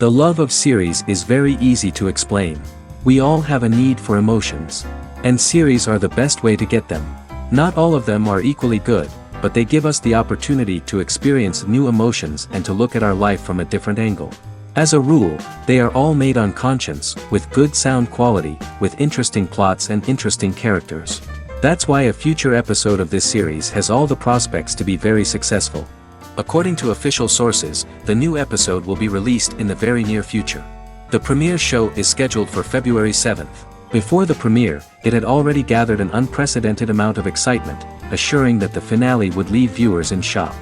The love of series is very easy to explain. We all have a need for emotions. And series are the best way to get them. Not all of them are equally good, but they give us the opportunity to experience new emotions and to look at our life from a different angle. As a rule, they are all made on conscience, with good sound quality, with interesting plots and interesting characters. That's why a future episode of this series has all the prospects to be very successful. According to official sources, the new episode will be released in the very near future. The premiere show is scheduled for February 7th. Before the premiere, it had already gathered an unprecedented amount of excitement, assuring that the finale would leave viewers in shock.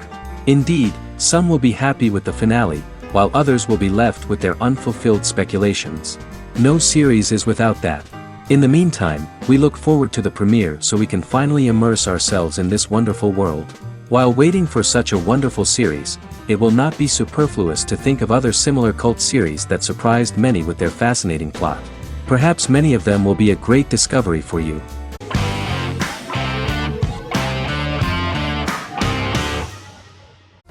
Indeed, some will be happy with the finale, while others will be left with their unfulfilled speculations. No series is without that. In the meantime, we look forward to the premiere so we can finally immerse ourselves in this wonderful world. While waiting for such a wonderful series, it will not be superfluous to think of other similar cult series that surprised many with their fascinating plot. Perhaps many of them will be a great discovery for you.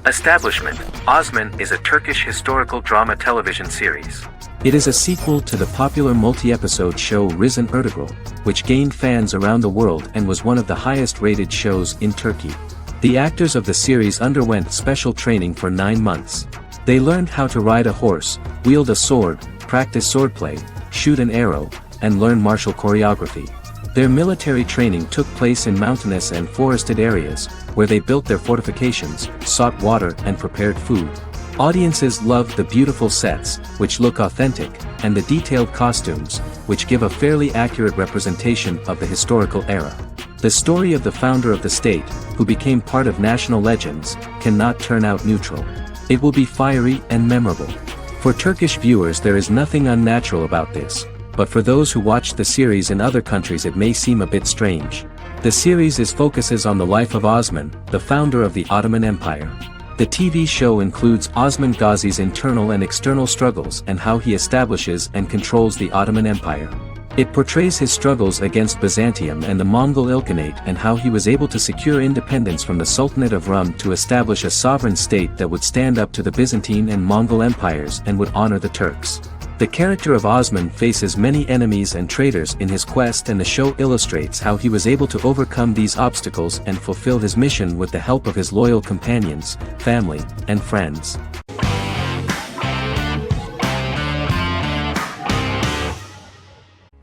Establishment: Osman is a Turkish historical drama television series. It is a sequel to the popular multi-episode show Risen Ertugrul, which gained fans around the world and was one of the highest-rated shows in Turkey. The actors of the series underwent special training for 9 months. They learned how to ride a horse, wield a sword, practice swordplay, shoot an arrow, and learn martial choreography. Their military training took place in mountainous and forested areas, where they built their fortifications, sought water and prepared food. Audiences loved the beautiful sets, which look authentic, and the detailed costumes, which give a fairly accurate representation of the historical era. The story of the founder of the state, who became part of national legends, cannot turn out neutral. It will be fiery and memorable. For Turkish viewers there is nothing unnatural about this, but for those who watched the series in other countries it may seem a bit strange. The series focuses on the life of Osman, the founder of the Ottoman Empire. The TV show includes Osman Ghazi's internal and external struggles and how he establishes and controls the Ottoman Empire. It portrays his struggles against Byzantium and the Mongol Ilkhanate and how he was able to secure independence from the Sultanate of Rum to establish a sovereign state that would stand up to the Byzantine and Mongol empires and would honor the Turks. The character of Osman faces many enemies and traitors in his quest, and the show illustrates how he was able to overcome these obstacles and fulfill his mission with the help of his loyal companions, family, and friends.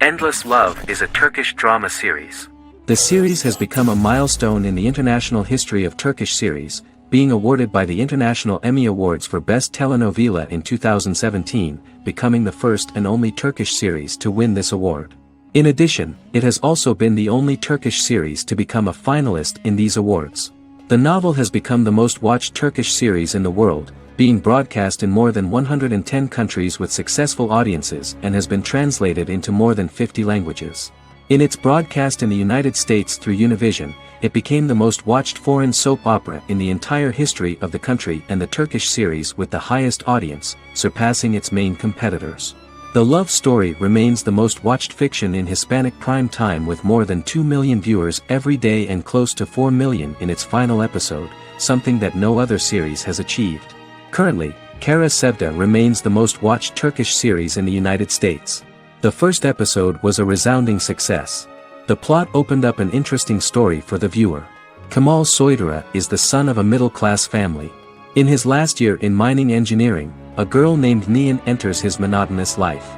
Endless Love is a Turkish drama series. The series has become a milestone in the international history of Turkish series, being awarded by the International Emmy Awards for Best Telenovela in 2017, becoming the first and only Turkish series to win this award. In addition, it has also been the only Turkish series to become a finalist in these awards. The novel has become the most watched Turkish series in the world, being broadcast in more than 110 countries with successful audiences, and has been translated into more than 50 languages. In its broadcast in the United States through Univision, it became the most watched foreign soap opera in the entire history of the country and the Turkish series with the highest audience, surpassing its main competitors. The love story remains the most watched fiction in Hispanic prime time with more than 2 million viewers every day and close to 4 million in its final episode, something that no other series has achieved. Currently, Kara Sevda remains the most watched Turkish series in the United States. The first episode was a resounding success. The plot opened up an interesting story for the viewer. Kemal Soydura is the son of a middle-class family. In his last year in mining engineering, a girl named Nihan enters his monotonous life.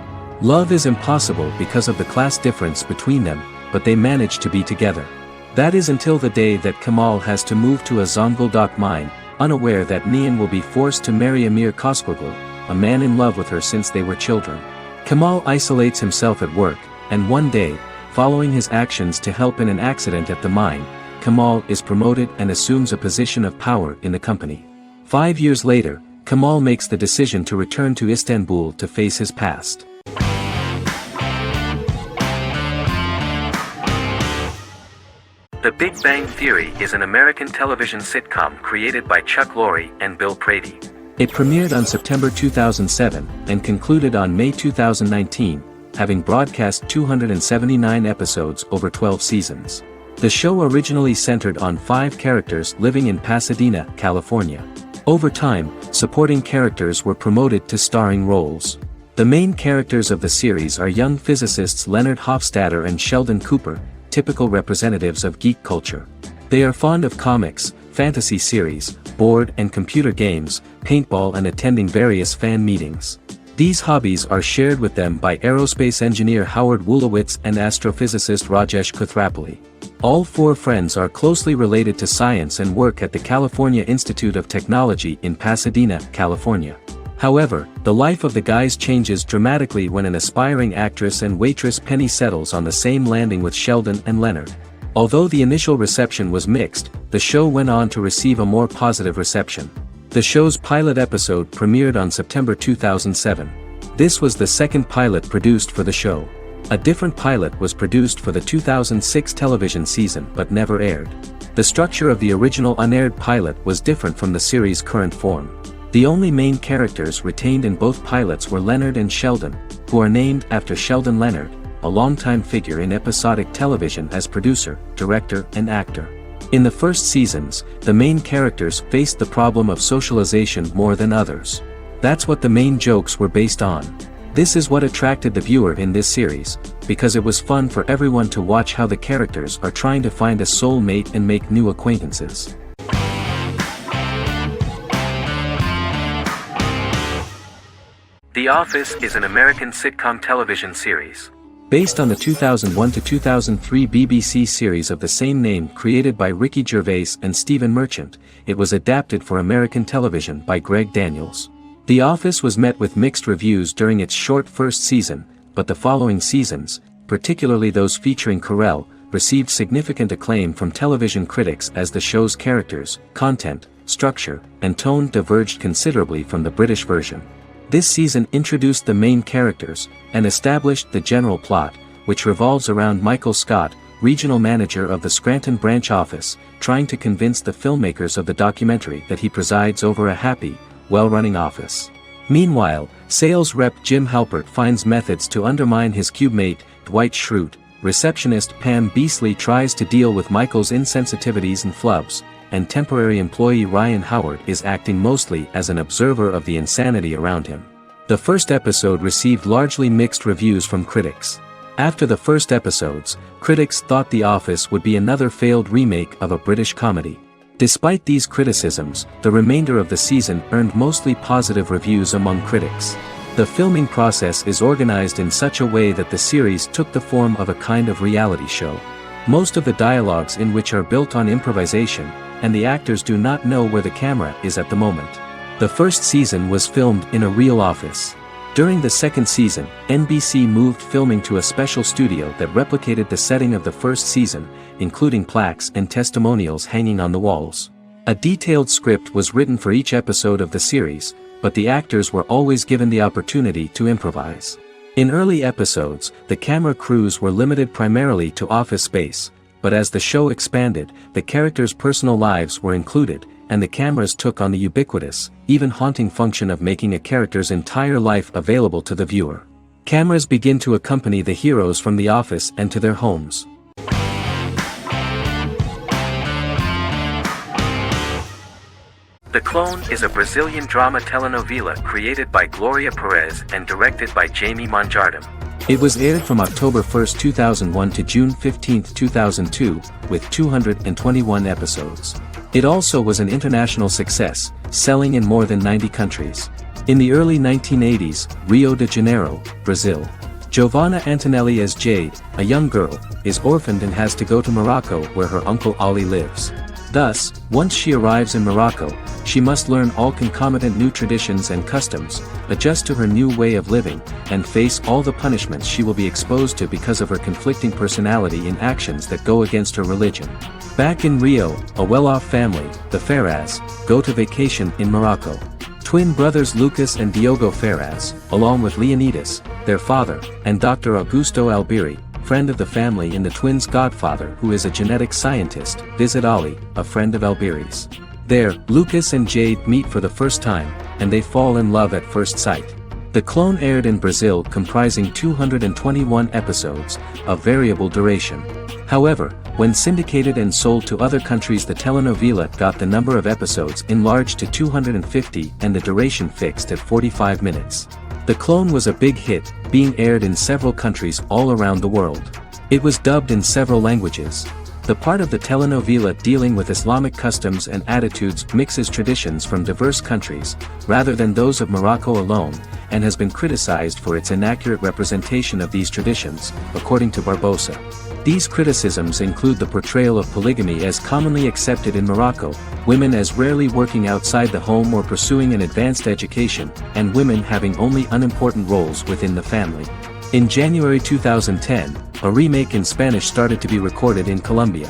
Love is impossible because of the class difference between them, but they manage to be together. That is until the day that Kemal has to move to a Zonguldak mine, unaware that Nihan will be forced to marry Emir Koskoglu, a man in love with her since they were children. Kemal isolates himself at work, and one day, following his actions to help in an accident at the mine, Kemal is promoted and assumes a position of power in the company. 5 years later, Kemal makes the decision to return to Istanbul to face his past. The Big Bang Theory is an American television sitcom created by Chuck Lorre and Bill Prady. It premiered on September 2007 and concluded on May 2019, having broadcast 279 episodes over 12 seasons. The show originally centered on 5 characters living in Pasadena, California. Over time, supporting characters were promoted to starring roles. The main characters of the series are young physicists Leonard Hofstadter and Sheldon Cooper, typical representatives of geek culture. They are fond of comics, fantasy series, board and computer games, paintball and attending various fan meetings. These hobbies are shared with them by aerospace engineer Howard Wolowitz and astrophysicist Rajesh Kuthrapalli. All four friends are closely related to science and work at the California Institute of Technology in Pasadena, California. However, the life of the guys changes dramatically when an aspiring actress and waitress Penny settles on the same landing with Sheldon and Leonard. Although the initial reception was mixed, the show went on to receive a more positive reception. The show's pilot episode premiered on September 2007. This was the second pilot produced for the show. A different pilot was produced for the 2006 television season but never aired. The structure of the original unaired pilot was different from the series' current form. The only main characters retained in both pilots were Leonard and Sheldon, who are named after Sheldon Leonard, a longtime figure in episodic television as producer, director, and actor. In the first seasons, the main characters faced the problem of socialization more than others. That's what the main jokes were based on. This is what attracted the viewer in this series, because it was fun for everyone to watch how the characters are trying to find a soul mate and make new acquaintances. The Office is an American sitcom television series. Based on the 2001 to 2003 BBC series of the same name created by Ricky Gervais and Stephen Merchant, it was adapted for American television by Greg Daniels. The Office was met with mixed reviews during its short first season, but the following seasons, particularly those featuring Carell, received significant acclaim from television critics as the show's characters, content, structure, and tone diverged considerably from the British version. This season introduced the main characters, and established the general plot, which revolves around Michael Scott, regional manager of the Scranton branch office, trying to convince the filmmakers of the documentary that he presides over a happy, well-running office. Meanwhile, sales rep Jim Halpert finds methods to undermine his cube-mate, Dwight Schrute. Receptionist Pam Beasley tries to deal with Michael's insensitivities and flubs, and temporary employee Ryan Howard is acting mostly as an observer of the insanity around him. The first episode received largely mixed reviews from critics. After the first episodes, critics thought The Office would be another failed remake of a British comedy. Despite these criticisms, the remainder of the season earned mostly positive reviews among critics. The filming process is organized in such a way that the series took the form of a kind of reality show. Most of the dialogues in which are built on improvisation, and the actors do not know where the camera is at the moment. The first season was filmed in a real office. During the second season, NBC moved filming to a special studio that replicated the setting of the first season, including plaques and testimonials hanging on the walls. A detailed script was written for each episode of the series, but the actors were always given the opportunity to improvise. In early episodes, the camera crews were limited primarily to office space, but as the show expanded, the characters' personal lives were included, and the cameras took on the ubiquitous, even haunting function of making a character's entire life available to the viewer. Cameras begin to accompany the heroes from the office and to their homes. The Clone is a Brazilian drama telenovela created by Gloria Perez and directed by Jamie Monjardim. It was aired from October 1, 2001 to June 15, 2002, with 221 episodes. It also was an international success, selling in more than 90 countries. In the early 1980s, Rio de Janeiro, Brazil. Giovanna Antonelli as Jade, a young girl, is orphaned and has to go to Morocco where her uncle Ali lives. Thus, once she arrives in Morocco, she must learn all concomitant new traditions and customs, adjust to her new way of living, and face all the punishments she will be exposed to because of her conflicting personality in actions that go against her religion. Back in Rio, a well-off family, the Ferraz, go to vacation in Morocco. Twin brothers Lucas and Diogo Ferraz, along with Leonidas, their father, and Dr. Augusto Albiri, friend of the family and the twins' godfather who is a genetic scientist, visit Ali, a friend of Albiri's. There, Lucas and Jade meet for the first time, and they fall in love at first sight. The Clone aired in Brazil comprising 221 episodes, of variable duration. However, when syndicated and sold to other countries, the telenovela got the number of episodes enlarged to 250 and the duration fixed at 45 minutes. The clone was a big hit, being aired in several countries all around the world. It was dubbed in several languages. The part of the telenovela dealing with Islamic customs and attitudes mixes traditions from diverse countries, rather than those of Morocco alone, and has been criticized for its inaccurate representation of these traditions, according to Barbosa. These criticisms include the portrayal of polygamy as commonly accepted in Morocco, women as rarely working outside the home or pursuing an advanced education, and women having only unimportant roles within the family. In January 2010, a remake in Spanish started to be recorded in Colombia.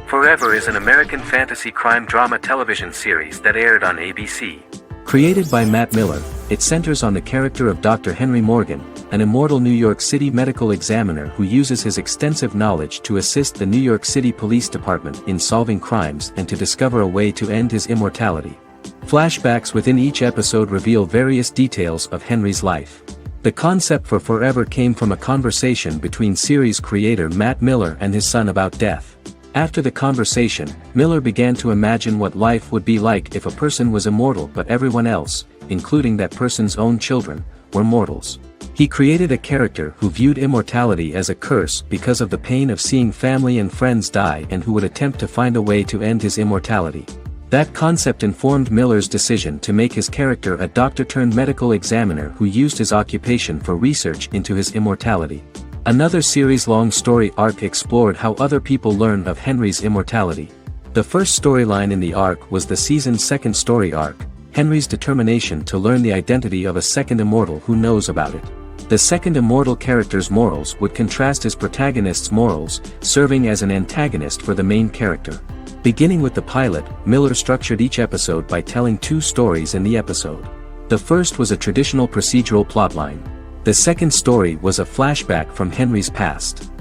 Forever is an American fantasy crime drama television series that aired on ABC. Created by Matt Miller, it centers on the character of Dr. Henry Morgan, an immortal New York City medical examiner who uses his extensive knowledge to assist the New York City Police Department in solving crimes and to discover a way to end his immortality. Flashbacks within each episode reveal various details of Henry's life. The concept for Forever came from a conversation between series creator Matt Miller and his son about death. After the conversation, Miller began to imagine what life would be like if a person was immortal but everyone else, including that person's own children, were mortals. He created a character who viewed immortality as a curse because of the pain of seeing family and friends die and who would attempt to find a way to end his immortality. That concept informed Miller's decision to make his character a doctor-turned-medical examiner who used his occupation for research into his immortality. Another series-long story arc explored how other people learned of Henry's immortality. The first storyline in the arc was the season's second story arc, Henry's determination to learn the identity of a second immortal who knows about it. The second immortal character's morals would contrast his protagonist's morals, serving as an antagonist for the main character. Beginning with the pilot, Miller structured each episode by telling two stories in the episode. The first was a traditional procedural plotline. The second story was a flashback from Henry's past.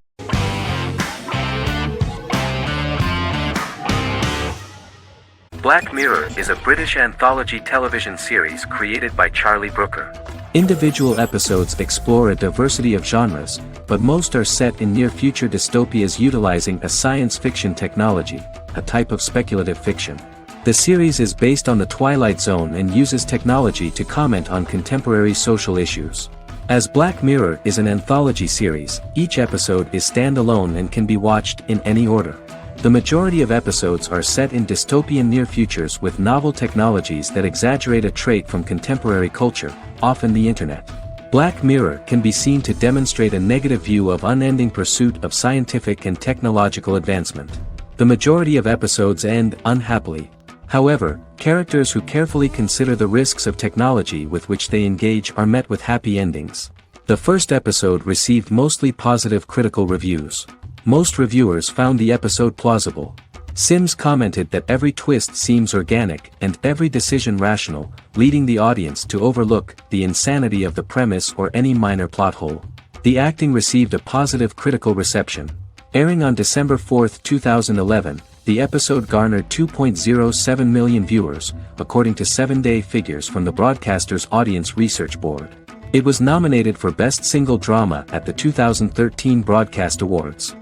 Black Mirror is a British anthology television series created by Charlie Brooker. Individual episodes explore a diversity of genres, but most are set in near-future dystopias utilizing a science fiction technology, a type of speculative fiction. The series is based on the Twilight Zone and uses technology to comment on contemporary social issues. As Black Mirror is an anthology series, each episode is standalone and can be watched in any order. The majority of episodes are set in dystopian near futures with novel technologies that exaggerate a trait from contemporary culture, often the internet. Black Mirror can be seen to demonstrate a negative view of unending pursuit of scientific and technological advancement. The majority of episodes end unhappily. However, characters who carefully consider the risks of technology with which they engage are met with happy endings. The first episode received mostly positive critical reviews. Most reviewers found the episode plausible. Sims commented that every twist seems organic and every decision rational, leading the audience to overlook the insanity of the premise or any minor plot hole. The acting received a positive critical reception. Airing on December 4, 2011, the episode garnered 2.07 million viewers, according to 7-day figures from the broadcaster's Audience Research Board. It was nominated for Best Single Drama at the 2013 Broadcast Awards.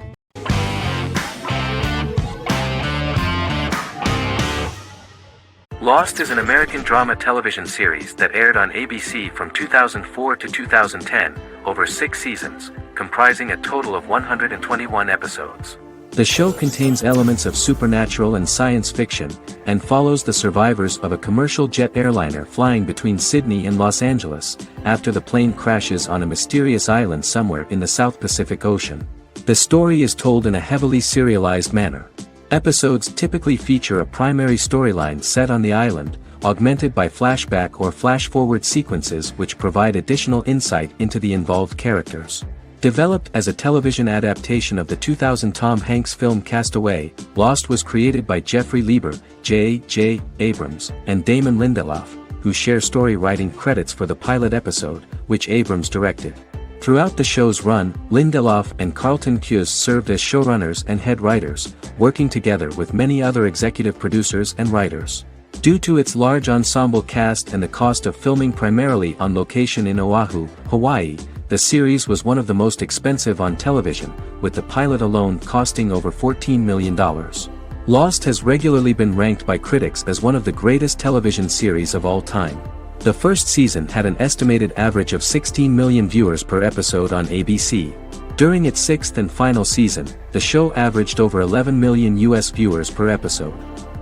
Lost is an American drama television series that aired on ABC from 2004 to 2010, over 6 seasons, comprising a total of 121 episodes. The show contains elements of supernatural and science fiction, and follows the survivors of a commercial jet airliner flying between Sydney and Los Angeles, after the plane crashes on a mysterious island somewhere in the South Pacific Ocean. The story is told in a heavily serialized manner. Episodes typically feature a primary storyline set on the island, augmented by flashback or flash-forward sequences which provide additional insight into the involved characters. Developed as a television adaptation of the 2000 Tom Hanks film Castaway, Lost was created by Jeffrey Lieber, J.J. Abrams, and Damon Lindelof, who share story writing credits for the pilot episode, which Abrams directed. Throughout the show's run, Lindelof and Carlton Cuse served as showrunners and head writers, working together with many other executive producers and writers. Due to its large ensemble cast and the cost of filming primarily on location in Oahu, Hawaii, the series was one of the most expensive on television, with the pilot alone costing over $14 million. Lost has regularly been ranked by critics as one of the greatest television series of all time. The first season had an estimated average of 16 million viewers per episode on ABC. During its sixth and final season, the show averaged over 11 million US viewers per episode.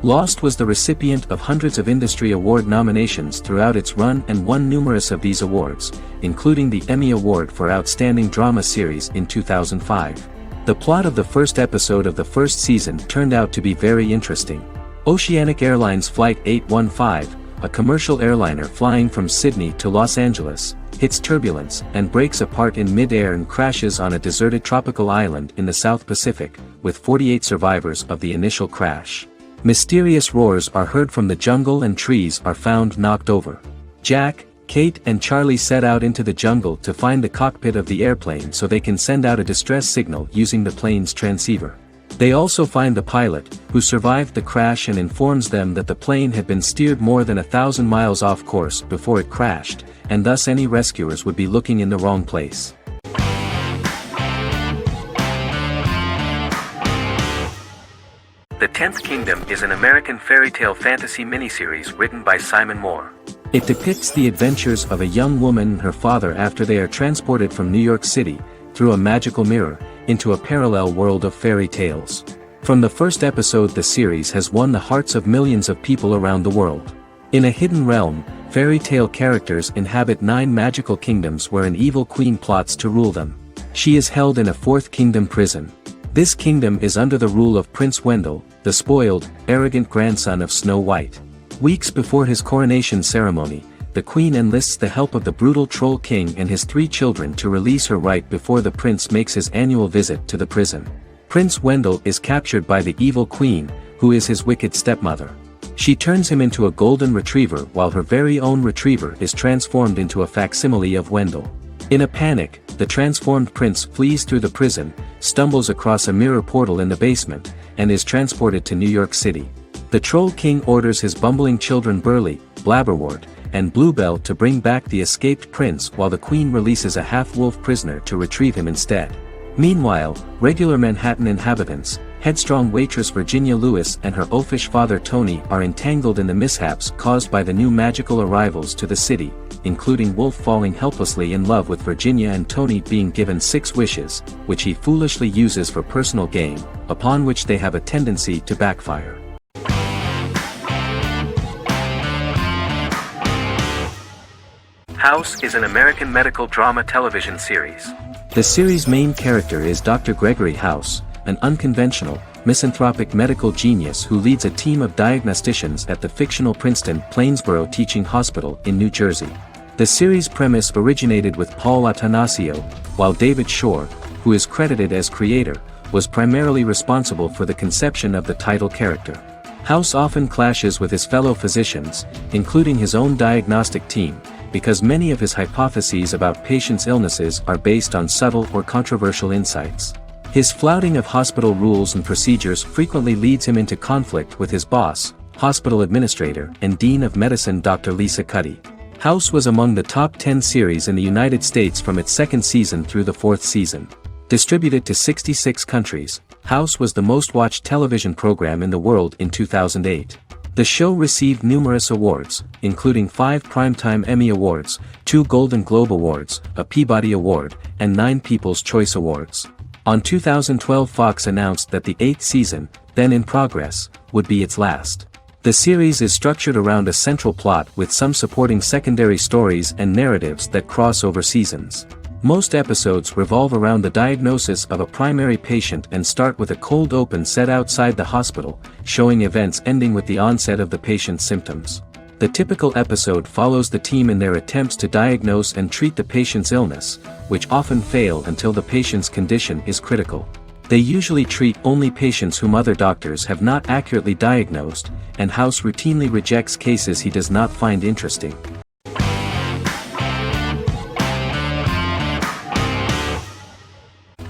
Lost was the recipient of hundreds of industry award nominations throughout its run and won numerous of these awards, including the Emmy Award for Outstanding Drama Series in 2005. The plot of the first episode of the first season turned out to be very interesting. Oceanic Airlines Flight 815, a commercial airliner flying from Sydney to Los Angeles, hits turbulence and breaks apart in mid-air and crashes on a deserted tropical island in the South Pacific, with 48 survivors of the initial crash. Mysterious roars are heard from the jungle and trees are found knocked over. Jack, Kate and Charlie set out into the jungle to find the cockpit of the airplane so they can send out a distress signal using the plane's transceiver. They also find the pilot, who survived the crash and informs them that the plane had been steered more than 1,000 miles off course before it crashed, and thus any rescuers would be looking in the wrong place. The Tenth Kingdom is an American fairy tale fantasy miniseries written by Simon Moore. It depicts the adventures of a young woman and her father after they are transported from New York City, through a magical mirror, into a parallel world of fairy tales. From the first episode, the series has won the hearts of millions of people around the world. In a hidden realm, fairy tale characters inhabit 9 magical kingdoms where an evil queen plots to rule them. She is held in a fourth kingdom prison. This kingdom is under the rule of Prince Wendell, the spoiled, arrogant grandson of Snow White. Weeks before his coronation ceremony, the queen enlists the help of the brutal Troll King and his 3 children to release her right before the prince makes his annual visit to the prison. Prince Wendell is captured by the evil queen, who is his wicked stepmother. She turns him into a golden retriever while her very own retriever is transformed into a facsimile of Wendell. In a panic, the transformed prince flees through the prison, stumbles across a mirror portal in the basement, and is transported to New York City. The Troll King orders his bumbling children Burley, Blabberwort, and Bluebell to bring back the escaped prince while the queen releases a half-wolf prisoner to retrieve him instead. Meanwhile, regular Manhattan inhabitants, headstrong waitress Virginia Lewis and her oafish father Tony are entangled in the mishaps caused by the new magical arrivals to the city, including Wolf falling helplessly in love with Virginia and Tony being given 6 wishes, which he foolishly uses for personal gain, upon which they have a tendency to backfire. House is an American medical drama television series. The series' main character is Dr. Gregory House, an unconventional, misanthropic medical genius who leads a team of diagnosticians at the fictional Princeton Plainsboro Teaching Hospital in New Jersey. The series' premise originated with Paul Attanasio, while David Shore, who is credited as creator, was primarily responsible for the conception of the title character. House often clashes with his fellow physicians, including his own diagnostic team, because many of his hypotheses about patients' illnesses are based on subtle or controversial insights. His flouting of hospital rules and procedures frequently leads him into conflict with his boss, hospital administrator and dean of medicine Dr. Lisa Cuddy. House was among the top 10 series in the United States from its second season through the 4th season. Distributed to 66 countries, House was the most-watched television program in the world in 2008. The show received numerous awards, including 5 Primetime Emmy Awards, 2 Golden Globe Awards, a Peabody Award, and 9 People's Choice Awards. On 2012, Fox announced that the 8th season, then in progress, would be its last. The series is structured around a central plot with some supporting secondary stories and narratives that cross over seasons. Most episodes revolve around the diagnosis of a primary patient and start with a cold open set outside the hospital, showing events ending with the onset of the patient's symptoms. The typical episode follows the team in their attempts to diagnose and treat the patient's illness, which often fail until the patient's condition is critical. They usually treat only patients whom other doctors have not accurately diagnosed, and House routinely rejects cases he does not find interesting.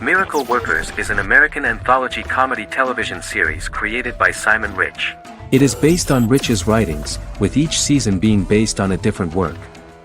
Miracle Workers is an American anthology comedy television series created by Simon Rich. It is based on Rich's writings, with each season being based on a different work.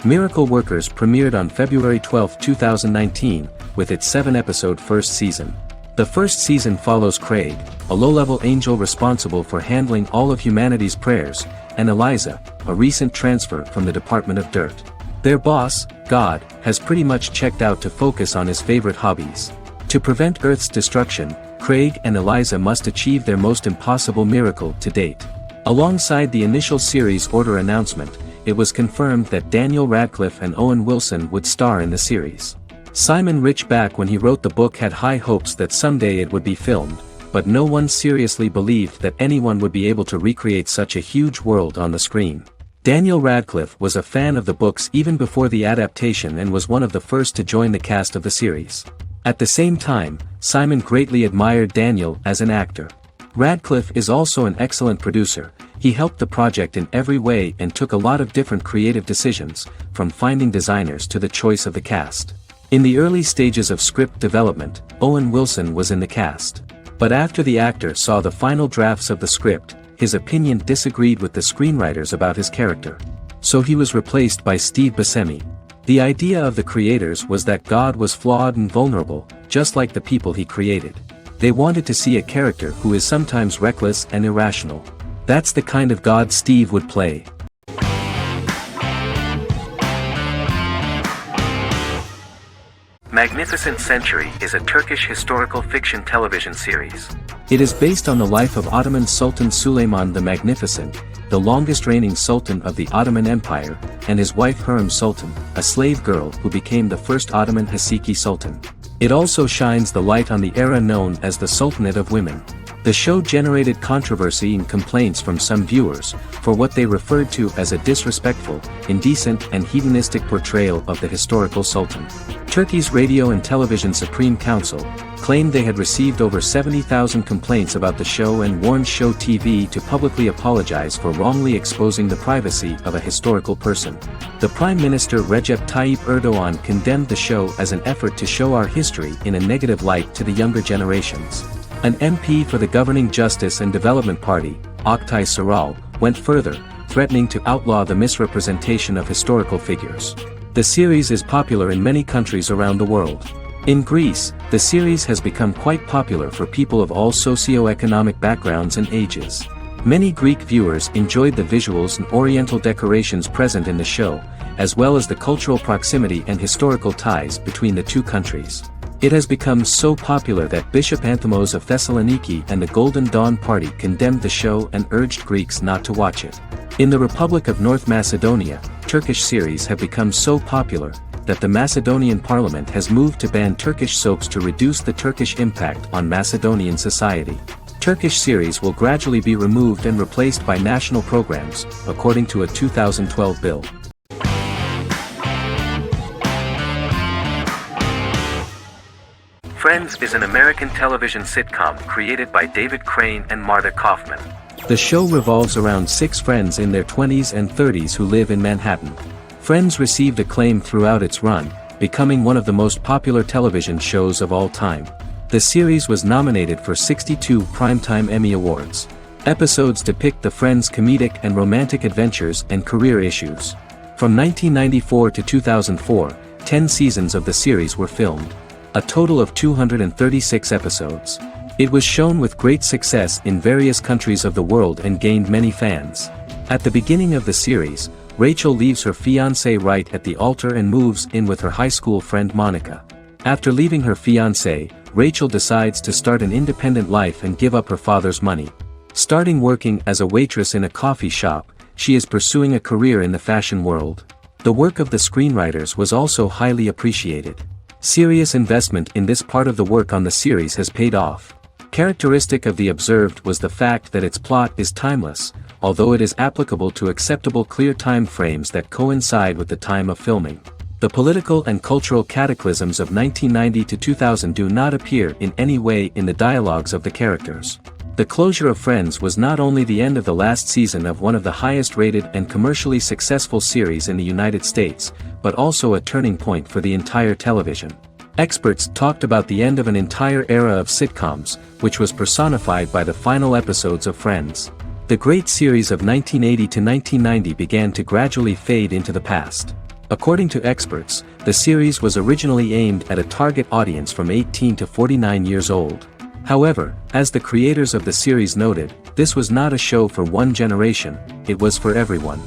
Miracle Workers premiered on February 12, 2019, with its 7-episode first season. The first season follows Craig, a low-level angel responsible for handling all of humanity's prayers, and Eliza, a recent transfer from the Department of Dirt. Their boss, God, has pretty much checked out to focus on his favorite hobbies. To prevent Earth's destruction, Craig and Eliza must achieve their most impossible miracle to date. Alongside the initial series order announcement, it was confirmed that Daniel Radcliffe and Owen Wilson would star in the series. Simon Rich back when he wrote the book had high hopes that someday it would be filmed, but no one seriously believed that anyone would be able to recreate such a huge world on the screen. Daniel Radcliffe was a fan of the books even before the adaptation and was one of the first to join the cast of the series. At the same time, Simon greatly admired Daniel as an actor. Radcliffe is also an excellent producer. He helped the project in every way and took a lot of different creative decisions, from finding designers to the choice of the cast. In the early stages of script development, Owen Wilson was in the cast. But after the actor saw the final drafts of the script, his opinion disagreed with the screenwriters about his character. So he was replaced by Steve Buscemi. The idea of the creators was that God was flawed and vulnerable, just like the people he created. They wanted to see a character who is sometimes reckless and irrational. That's the kind of God Steve would play. Magnificent Century is a Turkish historical fiction television series. It is based on the life of Ottoman Sultan Süleyman the Magnificent, the longest reigning sultan of the Ottoman Empire, and his wife Hürrem Sultan, a slave girl who became the first Ottoman Haseki Sultan. It also shines the light on the era known as the Sultanate of Women. The show generated controversy and complaints from some viewers, for what they referred to as a disrespectful, indecent and hedonistic portrayal of the historical sultan. Turkey's Radio and Television Supreme Council claimed they had received over 70,000 complaints about the show and warned Show TV to publicly apologize for wrongly exposing the privacy of a historical person. The Prime Minister Recep Tayyip Erdoğan condemned the show as an effort to show our history in a negative light to the younger generations. An MP for the governing Justice and Development Party, Oktay Saral, went further, threatening to outlaw the misrepresentation of historical figures. The series is popular in many countries around the world. In Greece, the series has become quite popular for people of all socio-economic backgrounds and ages. Many Greek viewers enjoyed the visuals and oriental decorations present in the show, as well as the cultural proximity and historical ties between the two countries. It has become so popular that Bishop Anthimos of Thessaloniki and the Golden Dawn Party condemned the show and urged Greeks not to watch it. In the Republic of North Macedonia, Turkish series have become so popular that the Macedonian parliament has moved to ban Turkish soaps to reduce the Turkish impact on Macedonian society. Turkish series will gradually be removed and replaced by national programs, according to a 2012 bill. Friends is an American television sitcom created by David Crane and Marta Kaufman. The show revolves around 6 friends in their 20s and 30s who live in Manhattan. Friends received acclaim throughout its run, becoming one of the most popular television shows of all time. The series was nominated for 62 Primetime Emmy Awards. Episodes depict the friends' comedic and romantic adventures and career issues. From 1994 to 2004, 10 seasons of the series were filmed. A total of 236 episodes. It was shown with great success in various countries of the world and gained many fans. At the beginning of the series, Rachel leaves her fiancé right at the altar and moves in with her high school friend Monica. After leaving her fiancé, Rachel decides to start an independent life and give up her father's money. Starting working as a waitress in a coffee shop, she is pursuing a career in the fashion world. The work of the screenwriters was also highly appreciated. Serious investment in this part of the work on the series has paid off. Characteristic of The Observed was the fact that its plot is timeless, although it is applicable to acceptable clear time frames that coincide with the time of filming. The political and cultural cataclysms of 1990 to 2000 do not appear in any way in the dialogues of the characters. The closure of Friends was not only the end of the last season of one of the highest-rated and commercially successful series in the United States, but also a turning point for the entire television. Experts talked about the end of an entire era of sitcoms, which was personified by the final episodes of Friends. The great series of 1980 to 1990 began to gradually fade into the past. According to experts, the series was originally aimed at a target audience from 18 to 49 years old. However, as the creators of the series noted, this was not a show for one generation, it was for everyone.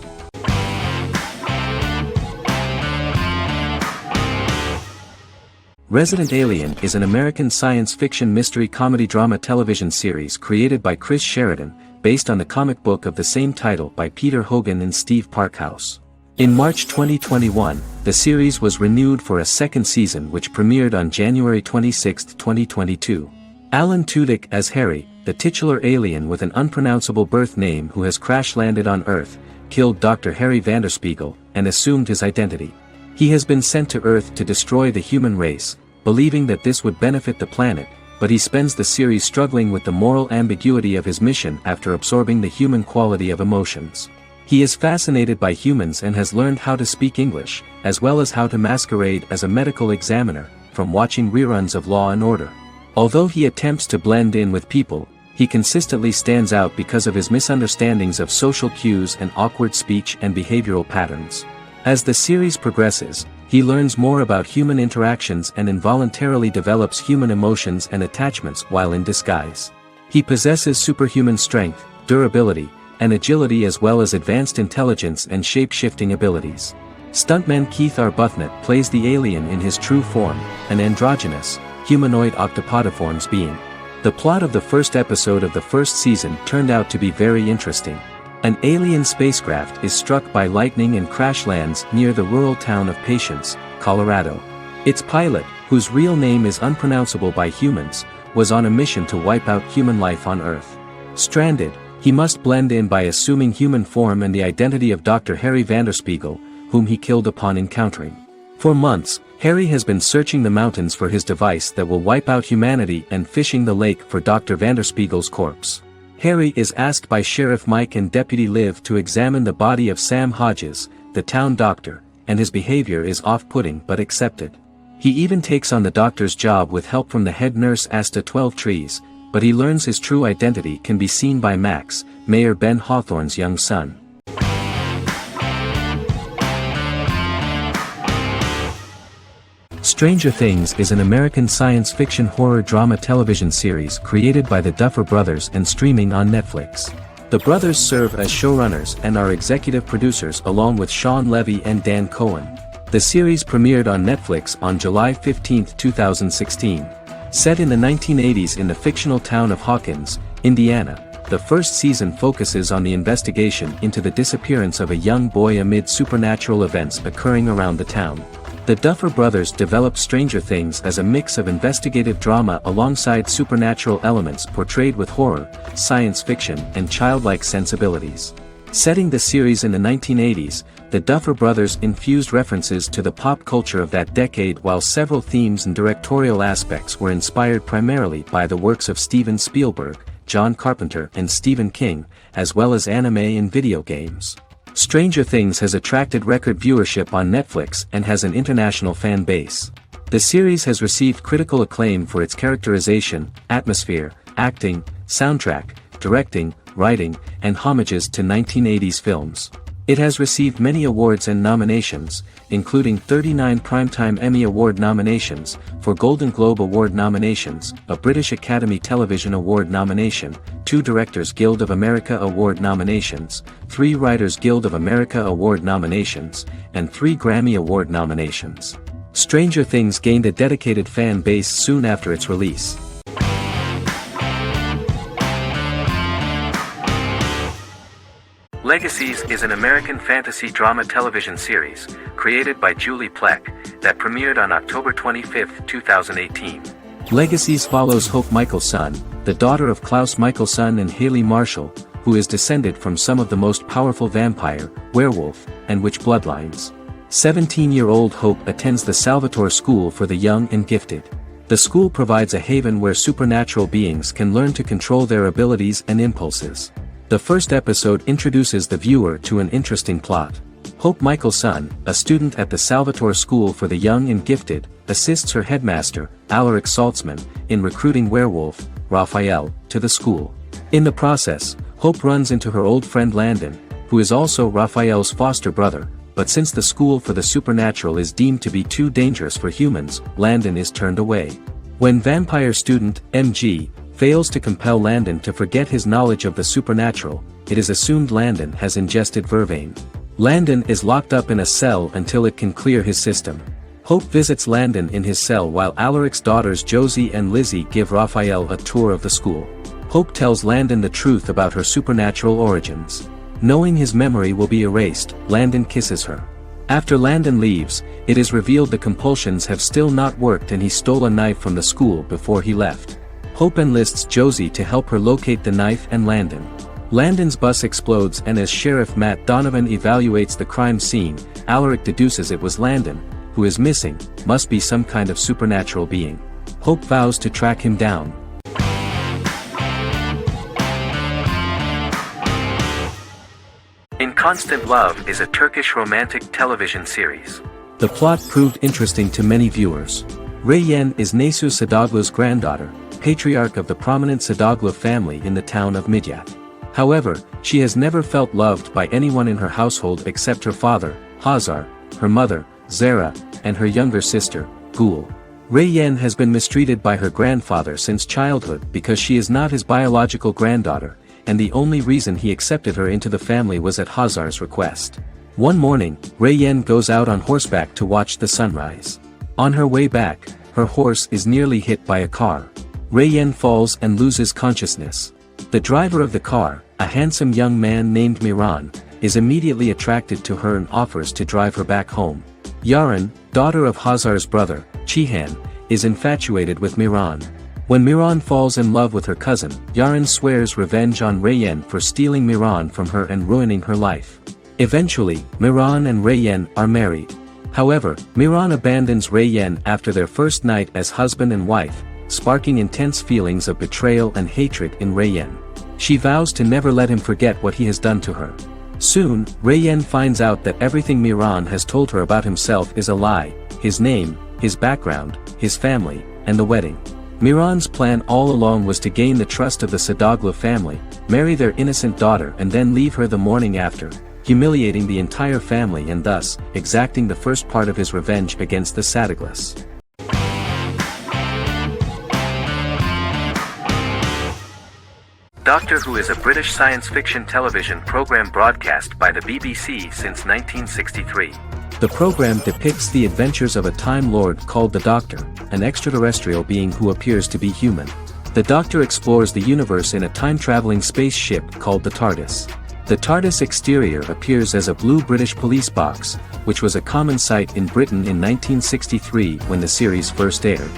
Resident Alien is an American science fiction mystery comedy drama television series created by Chris Sheridan, based on the comic book of the same title by Peter Hogan and Steve Parkhouse. In March 2021, the series was renewed for a second season which premiered on January 26, 2022. Alan Tudyk as Harry, the titular alien with an unpronounceable birth name who has crash-landed on Earth, killed Dr. Harry Vanderspiegel, and assumed his identity. He has been sent to Earth to destroy the human race, believing that this would benefit the planet, but he spends the series struggling with the moral ambiguity of his mission after absorbing the human quality of emotions. He is fascinated by humans and has learned how to speak English, as well as how to masquerade as a medical examiner, from watching reruns of Law & Order. Although he attempts to blend in with people, he consistently stands out because of his misunderstandings of social cues and awkward speech and behavioral patterns. As the series progresses, he learns more about human interactions and involuntarily develops human emotions and attachments while in disguise. He possesses superhuman strength, durability, and agility as well as advanced intelligence and shape-shifting abilities. Stuntman Keith Arbuthnot plays the alien in his true form, an androgynous, humanoid octopodiforms being. The plot of the first episode of the first season turned out to be very interesting. An alien spacecraft is struck by lightning and crash lands near the rural town of Patience, Colorado. Its pilot, whose real name is unpronounceable by humans, was on a mission to wipe out human life on Earth. Stranded, he must blend in by assuming human form and the identity of Dr. Harry Vanderspiegel, whom he killed upon encountering. For months, Harry has been searching the mountains for his device that will wipe out humanity and fishing the lake for Dr. Vanderspiegel's corpse. Harry is asked by Sheriff Mike and Deputy Liv to examine the body of Sam Hodges, the town doctor, and his behavior is off-putting but accepted. He even takes on the doctor's job with help from the head nurse Asta 12 Trees, but he learns his true identity can be seen by Max, Mayor Ben Hawthorne's young son. Stranger Things is an American science fiction horror drama television series created by the Duffer Brothers and streaming on Netflix. The brothers serve as showrunners and are executive producers along with Sean Levy and Dan Cohen. The series premiered on Netflix on July 15, 2016. Set in the 1980s in the fictional town of Hawkins, Indiana, the first season focuses on the investigation into the disappearance of a young boy amid supernatural events occurring around the town. The Duffer Brothers developed Stranger Things as a mix of investigative drama alongside supernatural elements portrayed with horror, science fiction, and childlike sensibilities. Setting the series in the 1980s, the Duffer Brothers infused references to the pop culture of that decade while several themes and directorial aspects were inspired primarily by the works of Steven Spielberg, John Carpenter and Stephen King, as well as anime and video games. Stranger Things has attracted record viewership on Netflix and has an international fan base. The series has received critical acclaim for its characterization, atmosphere, acting, soundtrack, directing, writing, and homages to 1980s films. It has received many awards and nominations, including 39 Primetime Emmy Award nominations, 4 Golden Globe Award nominations, a British Academy Television Award nomination, 2 Directors Guild of America Award nominations, 3 Writers Guild of America Award nominations, and 3 Grammy Award nominations. Stranger Things gained a dedicated fan base soon after its release. Legacies is an American fantasy drama television series, created by Julie Plec, that premiered on October 25, 2018. Legacies follows Hope Michelson, the daughter of Klaus Michelson and Haley Marshall, who is descended from some of the most powerful vampire, werewolf, and witch bloodlines. 17-year-old Hope attends the Salvatore School for the Young and Gifted. The school provides a haven where supernatural beings can learn to control their abilities and impulses. The first episode introduces the viewer to an interesting plot. Hope Michelson, a student at the Salvatore School for the Young and Gifted, assists her headmaster, Alaric Saltzman, in recruiting werewolf, Raphael, to the school. In the process, Hope runs into her old friend Landon, who is also Raphael's foster brother, but since the school for the supernatural is deemed to be too dangerous for humans, Landon is turned away. When vampire student, MG, fails to compel Landon to forget his knowledge of the supernatural, it is assumed Landon has ingested vervain. Landon is locked up in a cell until it can clear his system. Hope visits Landon in his cell while Alaric's daughters Josie and Lizzie give Raphael a tour of the school. Hope tells Landon the truth about her supernatural origins. Knowing his memory will be erased, Landon kisses her. After Landon leaves, it is revealed the compulsions have still not worked and he stole a knife from the school before he left. Hope enlists Josie to help her locate the knife and Landon. Landon's bus explodes and as Sheriff Matt Donovan evaluates the crime scene, Alaric deduces it was Landon, who is missing, must be some kind of supernatural being. Hope vows to track him down. In Constant Love is a Turkish romantic television series. The plot proved interesting to many viewers. Reyyen is Nesu Sadoglu's granddaughter, patriarch of the prominent Sadoglu family in the town of Midyat. However, she has never felt loved by anyone in her household except her father, Hazar, her mother, Zara, and her younger sister, Gul. Reyyen has been mistreated by her grandfather since childhood because she is not his biological granddaughter, and the only reason he accepted her into the family was at Hazar's request. One morning, Reyyen goes out on horseback to watch the sunrise. On her way back, her horse is nearly hit by a car. Reyyen falls and loses consciousness. The driver of the car, a handsome young man named Miran, is immediately attracted to her and offers to drive her back home. Yaren, daughter of Hazar's brother, Cihana, is infatuated with Miran. When Miran falls in love with her cousin, Yaren swears revenge on Reyyen for stealing Miran from her and ruining her life. Eventually, Miran and Reyyen are married. However, Miran abandons Reyyen after their first night as husband and wife, sparking intense feelings of betrayal and hatred in Reyyen. She vows to never let him forget what he has done to her. Soon, Reyyen finds out that everything Miran has told her about himself is a lie: his name, his background, his family, and the wedding. Miran's plan all along was to gain the trust of the Sadoglu family, marry their innocent daughter and then leave her the morning after, humiliating the entire family and thus, exacting the first part of his revenge against the Sadaglus. Doctor Who is a British science fiction television program broadcast by the BBC since 1963. The program depicts the adventures of a Time Lord called the Doctor, an extraterrestrial being who appears to be human. The Doctor explores the universe in a time-traveling spaceship called the TARDIS. The TARDIS exterior appears as a blue British police box, which was a common sight in Britain in 1963 when the series first aired.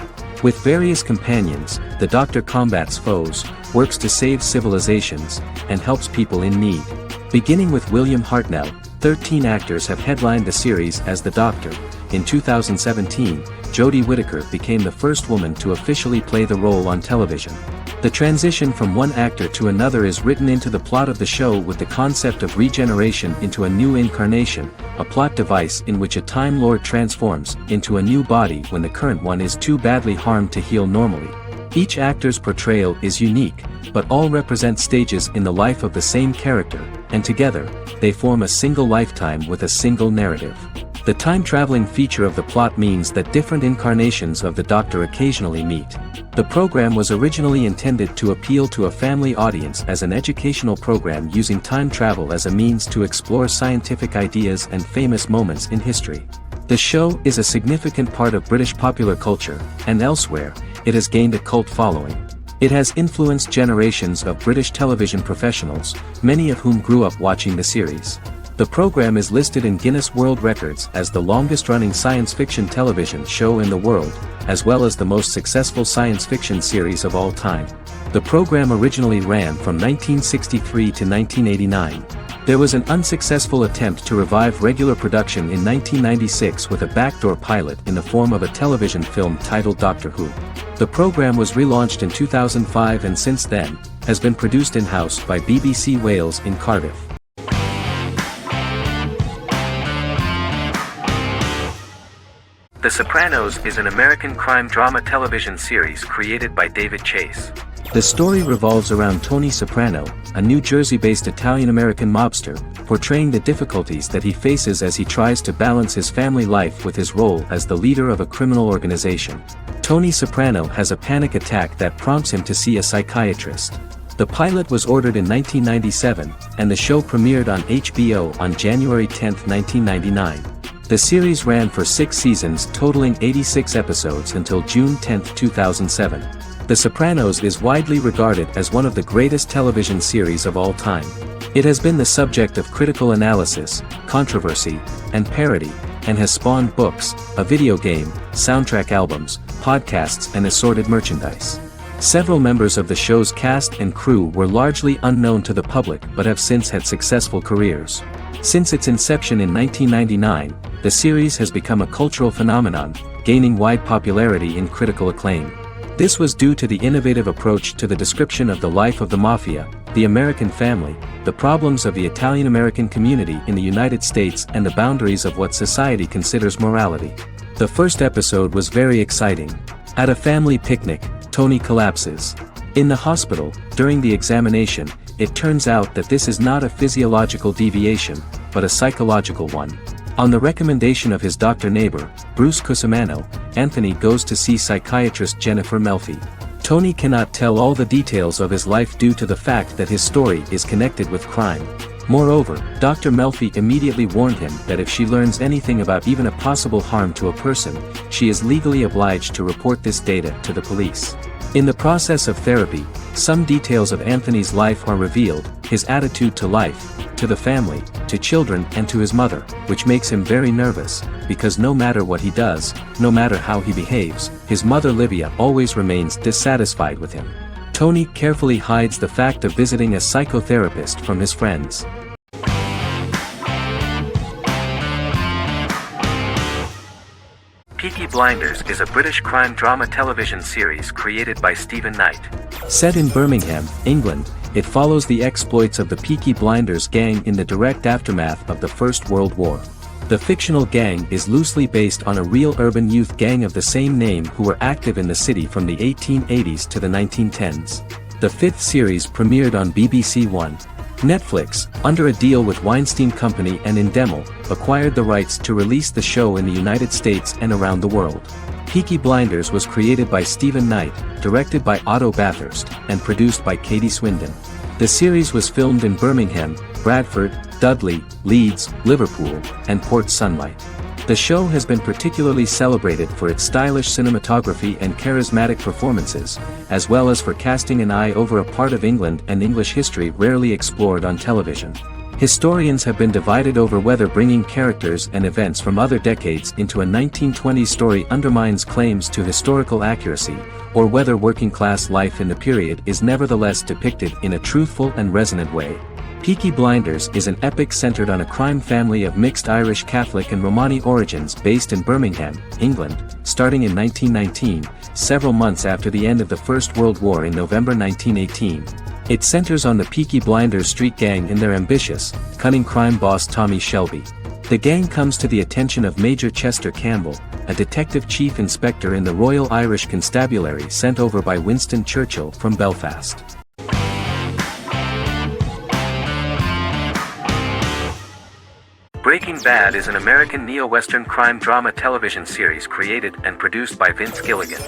With various companions, the Doctor combats foes, works to save civilizations, and helps people in need. Beginning with William Hartnell, 13 actors have headlined the series as the Doctor. In 2017, Jodie Whittaker became the first woman to officially play the role on television. The transition from one actor to another is written into the plot of the show with the concept of regeneration into a new incarnation, a plot device in which a Time Lord transforms into a new body when the current one is too badly harmed to heal normally. Each actor's portrayal is unique, but all represent stages in the life of the same character, and together, they form a single lifetime with a single narrative. The time-traveling feature of the plot means that different incarnations of the Doctor occasionally meet. The program was originally intended to appeal to a family audience as an educational program using time travel as a means to explore scientific ideas and famous moments in history. The show is a significant part of British popular culture, and elsewhere, it has gained a cult following. It has influenced generations of British television professionals, many of whom grew up watching the series. The program is listed in Guinness World Records as the longest-running science fiction television show in the world, as well as the most successful science fiction series of all time. The program originally ran from 1963 to 1989. There was an unsuccessful attempt to revive regular production in 1996 with a backdoor pilot in the form of a television film titled Doctor Who. The program was relaunched in 2005 and since then, has been produced in-house by BBC Wales in Cardiff. The Sopranos is an American crime drama television series created by David Chase. The story revolves around Tony Soprano, a New Jersey-based Italian-American mobster, portraying the difficulties that he faces as he tries to balance his family life with his role as the leader of a criminal organization. Tony Soprano has a panic attack that prompts him to see a psychiatrist. The pilot was ordered in 1997, and the show premiered on HBO on January 10, 1999. The series ran for 6 seasons totaling 86 episodes until June 10, 2007. The Sopranos is widely regarded as one of the greatest television series of all time. It has been the subject of critical analysis, controversy, and parody, and has spawned books, a video game, soundtrack albums, podcasts and assorted merchandise. Several members of the show's cast and crew were largely unknown to the public but have since had successful careers. Since its inception in 1999, the series has become a cultural phenomenon, gaining wide popularity and critical acclaim. This was due to the innovative approach to the description of the life of the mafia, the American family, the problems of the Italian-American community in the United States and the boundaries of what society considers morality. The first episode was very exciting. At a family picnic, Tony collapses. In the hospital, during the examination, it turns out that this is not a physiological deviation, but a psychological one. On the recommendation of his doctor neighbor, Bruce Cusimano, Anthony goes to see psychiatrist Jennifer Melfi. Tony cannot tell all the details of his life due to the fact that his story is connected with crime. Moreover, Dr. Melfi immediately warned him that if she learns anything about even a possible harm to a person, she is legally obliged to report this data to the police. In the process of therapy, some details of Anthony's life are revealed, his attitude to life, to the family, to children and to his mother, which makes him very nervous, because no matter what he does, no matter how he behaves, his mother Livia always remains dissatisfied with him. Tony carefully hides the fact of visiting a psychotherapist from his friends. Peaky Blinders is a British crime drama television series created by Stephen Knight. Set in Birmingham, England, it follows the exploits of the Peaky Blinders gang in the direct aftermath of the First World War. The fictional gang is loosely based on a real urban youth gang of the same name who were active in the city from the 1880s to the 1910s. The 5th series premiered on BBC One. Netflix, under a deal with Weinstein Company and Endemol, acquired the rights to release the show in the United States and around the world. Peaky Blinders was created by Stephen Knight, directed by Otto Bathurst, and produced by Katie Swindon. The series was filmed in Birmingham, Bradford, Dudley, Leeds, Liverpool, and Port Sunlight. The show has been particularly celebrated for its stylish cinematography and charismatic performances, as well as for casting an eye over a part of England and English history rarely explored on television. Historians have been divided over whether bringing characters and events from other decades into a 1920s story undermines claims to historical accuracy, or whether working-class life in the period is nevertheless depicted in a truthful and resonant way. Peaky Blinders is an epic centered on a crime family of mixed Irish Catholic and Romani origins based in Birmingham, England, starting in 1919, several months after the end of the First World War in November 1918. It centers on the Peaky Blinders street gang and their ambitious, cunning crime boss Tommy Shelby. The gang comes to the attention of Major Chester Campbell, a detective chief inspector in the Royal Irish Constabulary sent over by Winston Churchill from Belfast. Breaking Bad is an American neo-Western crime drama television series created and produced by Vince Gilligan.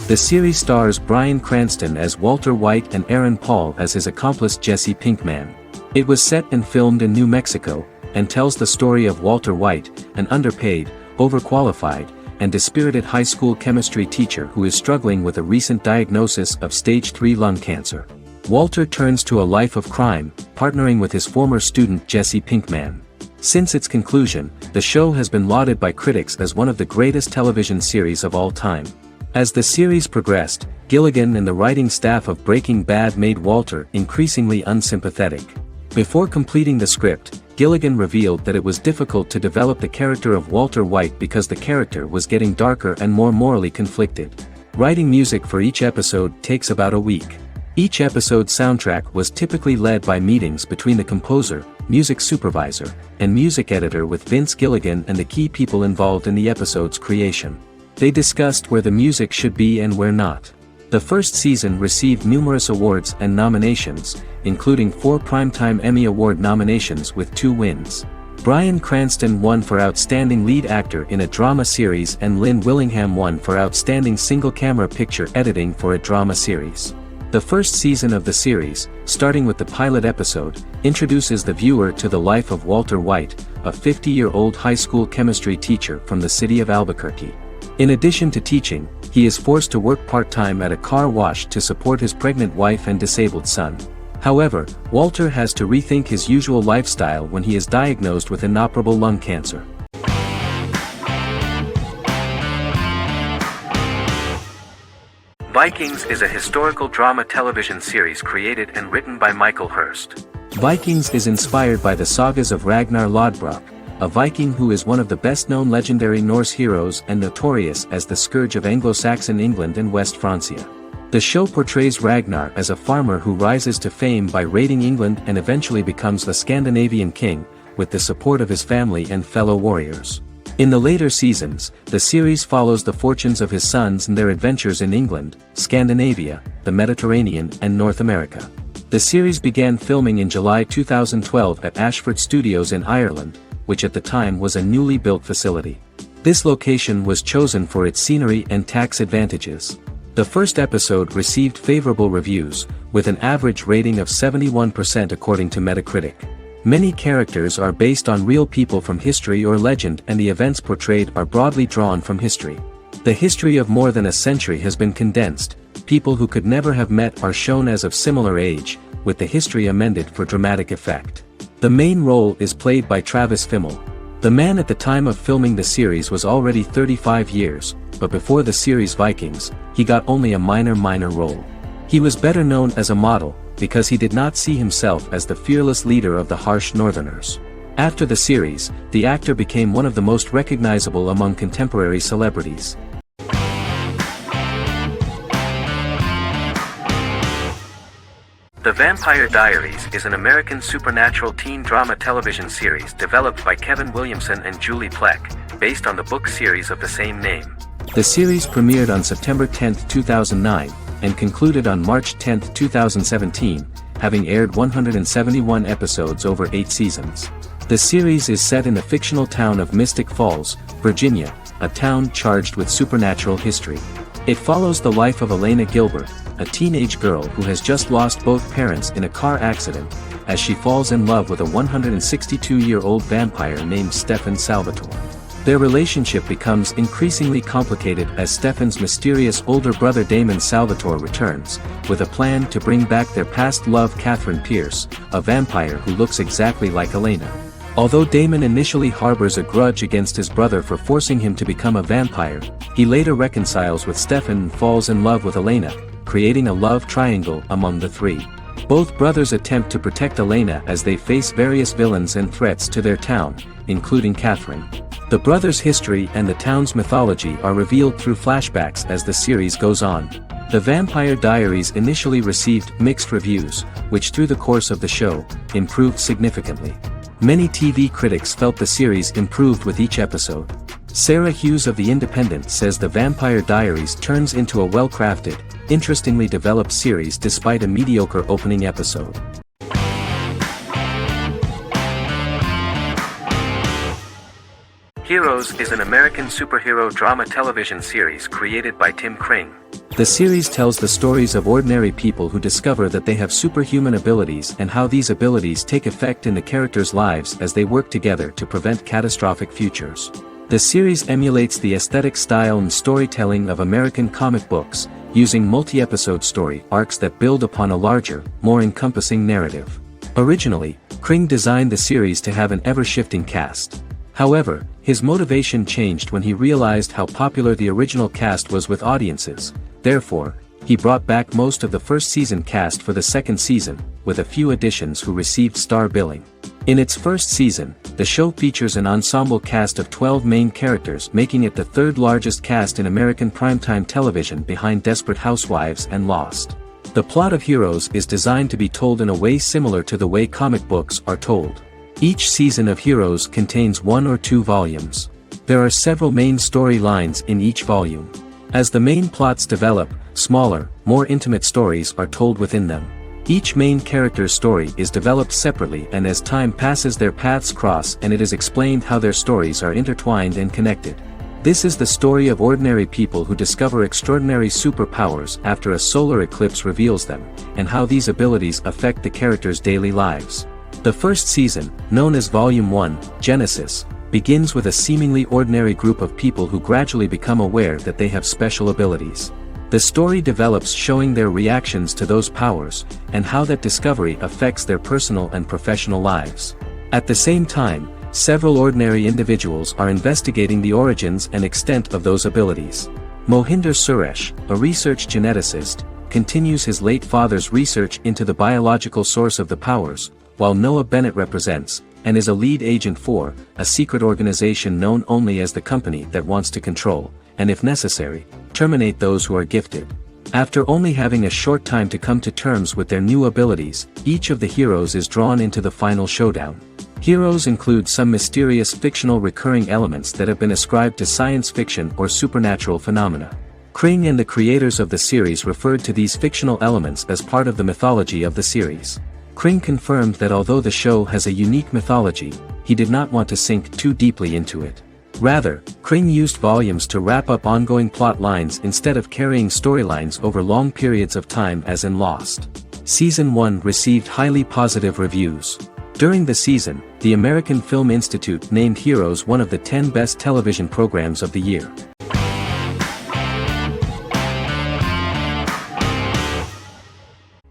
The series stars Bryan Cranston as Walter White and Aaron Paul as his accomplice Jesse Pinkman. It was set and filmed in New Mexico, and tells the story of Walter White, an underpaid, overqualified, and dispirited high school chemistry teacher who is struggling with a recent diagnosis of stage 3 lung cancer. Walter turns to a life of crime, partnering with his former student Jesse Pinkman. Since its conclusion, the show has been lauded by critics as one of the greatest television series of all time. As the series progressed, Gilligan and the writing staff of Breaking Bad made Walter increasingly unsympathetic. Before completing the script, Gilligan revealed that it was difficult to develop the character of Walter White because the character was getting darker and more morally conflicted. Writing music for each episode takes about a week. Each episode's soundtrack was typically led by meetings between the composer, music supervisor, and music editor with Vince Gilligan and the key people involved in the episode's creation. They discussed where the music should be and where not. The first season received numerous awards and nominations, including 4 Primetime Emmy Award nominations with 2 wins. Bryan Cranston won for Outstanding Lead Actor in a Drama Series and Lynn Willingham won for Outstanding Single-Camera Picture Editing for a Drama Series. The first season of the series, starting with the pilot episode, introduces the viewer to the life of Walter White, a 50-year-old high school chemistry teacher from the city of Albuquerque. In addition to teaching, he is forced to work part-time at a car wash to support his pregnant wife and disabled son. However, Walter has to rethink his usual lifestyle when he is diagnosed with inoperable lung cancer. Vikings is a historical drama television series created and written by Michael Hurst. Vikings is inspired by the sagas of Ragnar Lodbrok, a Viking who is one of the best-known legendary Norse heroes and notorious as the scourge of Anglo-Saxon England and West Francia. The show portrays Ragnar as a farmer who rises to fame by raiding England and eventually becomes the Scandinavian king, with the support of his family and fellow warriors. In the later seasons, the series follows the fortunes of his sons and their adventures in England, Scandinavia, the Mediterranean and North America. The series began filming in July 2012 at Ashford Studios in Ireland, which at the time was a newly built facility. This location was chosen for its scenery and tax advantages. The first episode received favorable reviews, with an average rating of 71% according to Metacritic. Many characters are based on real people from history or legend and the events portrayed are broadly drawn from history. The history of more than a century has been condensed, people who could never have met are shown as of similar age, with the history amended for dramatic effect. The main role is played by Travis Fimmel. The man at the time of filming the series was already 35 years, but before the series Vikings, he got only a minor role. He was better known as a model, because he did not see himself as the fearless leader of the harsh Northerners. After the series, the actor became one of the most recognizable among contemporary celebrities. The Vampire Diaries is an American supernatural teen drama television series developed by Kevin Williamson and Julie Plec, based on the book series of the same name. The series premiered on September 10, 2009, and concluded on March 10, 2017, having aired 171 episodes over 8 seasons. The series is set in the fictional town of Mystic Falls, Virginia, a town charged with supernatural history. It follows the life of Elena Gilbert, a teenage girl who has just lost both parents in a car accident, as she falls in love with a 162-year-old vampire named Stefan Salvatore. Their relationship becomes increasingly complicated as Stefan's mysterious older brother Damon Salvatore returns, with a plan to bring back their past love Catherine Pierce, a vampire who looks exactly like Elena. Although Damon initially harbors a grudge against his brother for forcing him to become a vampire, he later reconciles with Stefan and falls in love with Elena, creating a love triangle among the three. Both brothers attempt to protect Elena as they face various villains and threats to their town, including Catherine. The brothers' history and the town's mythology are revealed through flashbacks as the series goes on. The Vampire Diaries initially received mixed reviews, which through the course of the show, improved significantly. Many TV critics felt the series improved with each episode. Sarah Hughes of The Independent says The Vampire Diaries turns into a well-crafted, interestingly developed series despite a mediocre opening episode. Heroes is an American superhero drama television series created by Tim Kring. The series tells the stories of ordinary people who discover that they have superhuman abilities and how these abilities take effect in the characters' lives as they work together to prevent catastrophic futures. The series emulates the aesthetic style and storytelling of American comic books, using multi-episode story arcs that build upon a larger, more encompassing narrative. Originally, Kring designed the series to have an ever-shifting cast. However, his motivation changed when he realized how popular the original cast was with audiences. Therefore, he brought back most of the first season cast for the second season, with a few additions who received star billing. In its first season, the show features an ensemble cast of 12 main characters, making it the third largest cast in American primetime television behind Desperate Housewives and Lost. The plot of Heroes is designed to be told in a way similar to the way comic books are told. Each season of Heroes contains 1 or 2 volumes. There are several main storylines in each volume. As the main plots develop, smaller, more intimate stories are told within them. Each main character's story is developed separately, and as time passes their paths cross and it is explained how their stories are intertwined and connected. This is the story of ordinary people who discover extraordinary superpowers after a solar eclipse reveals them, and how these abilities affect the characters' daily lives. The first season, known as Volume 1, Genesis, begins with a seemingly ordinary group of people who gradually become aware that they have special abilities. The story develops showing their reactions to those powers, and how that discovery affects their personal and professional lives. At the same time, several ordinary individuals are investigating the origins and extent of those abilities. Mohinder Suresh, a research geneticist, continues his late father's research into the biological source of the powers, while Noah Bennett represents, and is a lead agent for, a secret organization known only as the company that wants to control, and if necessary, terminate those who are gifted. After only having a short time to come to terms with their new abilities, each of the heroes is drawn into the final showdown. Heroes include some mysterious fictional recurring elements that have been ascribed to science fiction or supernatural phenomena. Kring and the creators of the series referred to these fictional elements as part of the mythology of the series. Kring confirmed that although the show has a unique mythology, he did not want to sink too deeply into it. Rather, Kring used volumes to wrap up ongoing plot lines instead of carrying storylines over long periods of time as in Lost. Season 1 received highly positive reviews. During the season, the American Film Institute named Heroes one of the 10 best television programs of the year.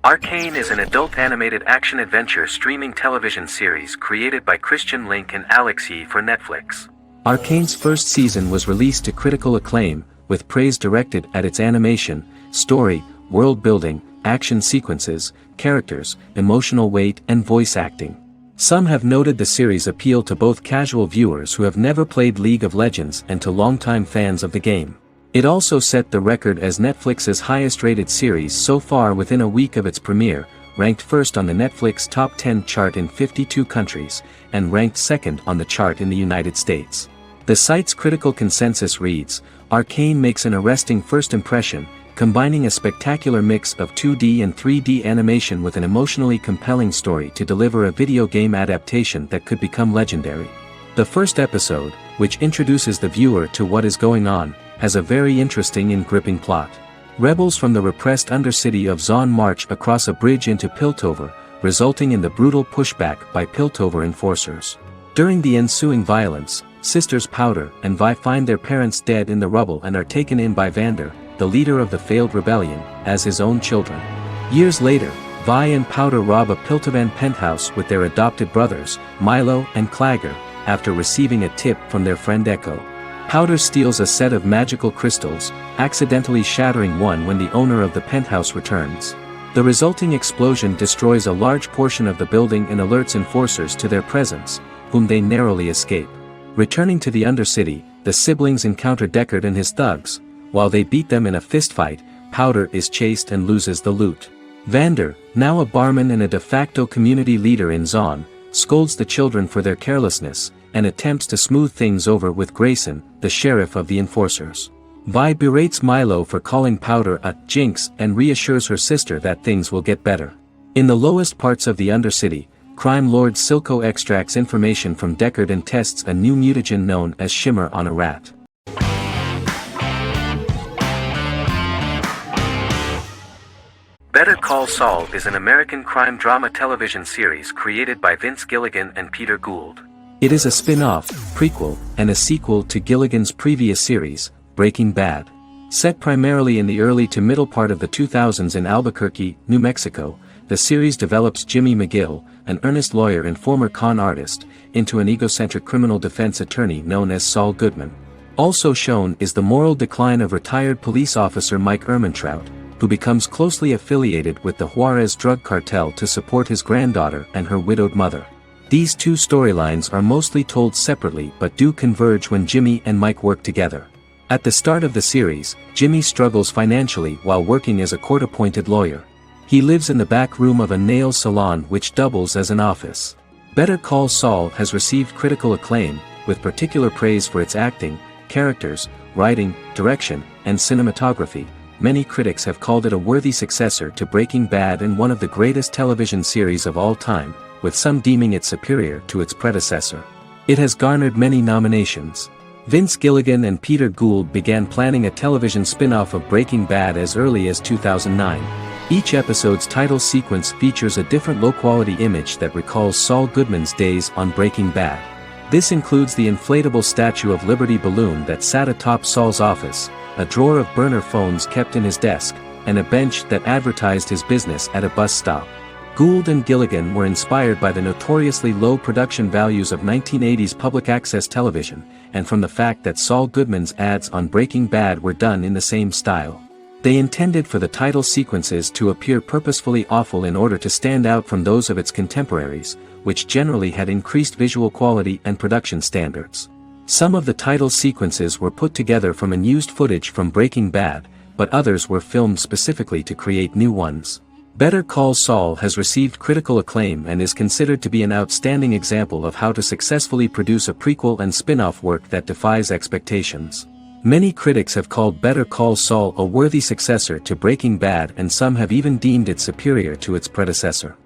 Arcane is an adult animated action-adventure streaming television series created by Christian Link and Alex Yee for Netflix. Arcane's first season was released to critical acclaim, with praise directed at its animation, story, world building, action sequences, characters, emotional weight and voice acting. Some have noted the series appeal to both casual viewers who have never played League of Legends and to longtime fans of the game. It also set the record as Netflix's highest-rated series so far within a week of its premiere, ranked first on the Netflix Top 10 chart in 52 countries, and ranked second on the chart in the United States. The site's critical consensus reads, "Arcane makes an arresting first impression, combining a spectacular mix of 2D and 3D animation with an emotionally compelling story to deliver a video game adaptation that could become legendary." The first episode, which introduces the viewer to what is going on, has a very interesting and gripping plot. Rebels from the repressed undercity of Zon march across a bridge into Piltover, resulting in the brutal pushback by Piltover enforcers. During the ensuing violence, sisters Powder and Vi find their parents dead in the rubble and are taken in by Vander, the leader of the failed rebellion, as his own children. Years later, Vi and Powder rob a Piltovan penthouse with their adopted brothers, Milo and Clagger, after receiving a tip from their friend Echo. Powder steals a set of magical crystals, accidentally shattering one when the owner of the penthouse returns. The resulting explosion destroys a large portion of the building and alerts enforcers to their presence, whom they narrowly escape. Returning to the Undercity, the siblings encounter Deckard and his thugs. While they beat them in a fistfight, Powder is chased and loses the loot. Vander, now a barman and a de facto community leader in Zon, scolds the children for their carelessness, and attempts to smooth things over with Grayson, the sheriff of the enforcers. Vi berates Milo for calling Powder a jinx and reassures her sister that things will get better. In the lowest parts of the Undercity, crime lord Silco extracts information from Deckard and tests a new mutagen known as Shimmer on a rat. Better Call Saul is an American crime drama television series created by Vince Gilligan and Peter Gould. It is a spin-off, prequel, and a sequel to Gilligan's previous series, Breaking Bad. Set primarily in the early to middle part of the 2000s in Albuquerque, New Mexico, the series develops Jimmy McGill, an earnest lawyer and former con artist, into an egocentric criminal defense attorney known as Saul Goodman. Also shown is the moral decline of retired police officer Mike Ehrmantraut, who becomes closely affiliated with the Juarez drug cartel to support his granddaughter and her widowed mother. These two storylines are mostly told separately but do converge when Jimmy and Mike work together. At the start of the series, Jimmy struggles financially while working as a court-appointed lawyer. He lives in the back room of a nail salon which doubles as an office. Better Call Saul has received critical acclaim, with particular praise for its acting, characters, writing, direction, and cinematography, many critics have called it a worthy successor to Breaking Bad and one of the greatest television series of all time, with some deeming it superior to its predecessor. It has garnered many nominations. Vince Gilligan and Peter Gould began planning a television spin-off of Breaking Bad as early as 2009. Each episode's title sequence features a different low-quality image that recalls Saul Goodman's days on Breaking Bad. This includes the inflatable Statue of Liberty balloon that sat atop Saul's office, a drawer of burner phones kept in his desk, and a bench that advertised his business at a bus stop. Gould and Gilligan were inspired by the notoriously low production values of 1980s public access television, and from the fact that Saul Goodman's ads on Breaking Bad were done in the same style. They intended for the title sequences to appear purposefully awful in order to stand out from those of its contemporaries, which generally had increased visual quality and production standards. Some of the title sequences were put together from unused footage from Breaking Bad, but others were filmed specifically to create new ones. Better Call Saul has received critical acclaim and is considered to be an outstanding example of how to successfully produce a prequel and spin-off work that defies expectations. Many critics have called Better Call Saul a worthy successor to Breaking Bad, and some have even deemed it superior to its predecessor.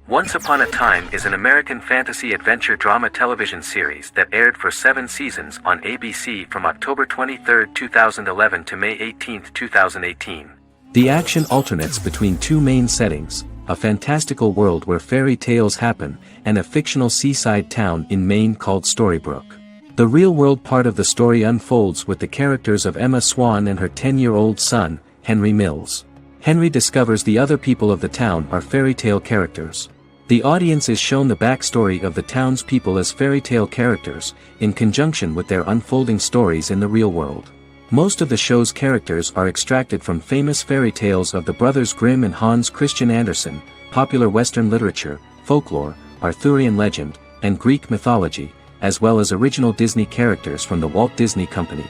Once Upon a Time is an American fantasy adventure drama television series that aired for 7 seasons on ABC from October 23, 2011 to May 18, 2018. The action alternates between two main settings: a fantastical world where fairy tales happen, and a fictional seaside town in Maine called Storybrooke. The real-world part of the story unfolds with the characters of Emma Swan and her 10-year-old son, Henry Mills. Henry discovers the other people of the town are fairy tale characters. The audience is shown the backstory of the town's people as fairy tale characters, in conjunction with their unfolding stories in the real world. Most of the show's characters are extracted from famous fairy tales of the Brothers Grimm and Hans Christian Andersen, popular Western literature, folklore, Arthurian legend, and Greek mythology, as well as original Disney characters from the Walt Disney Company.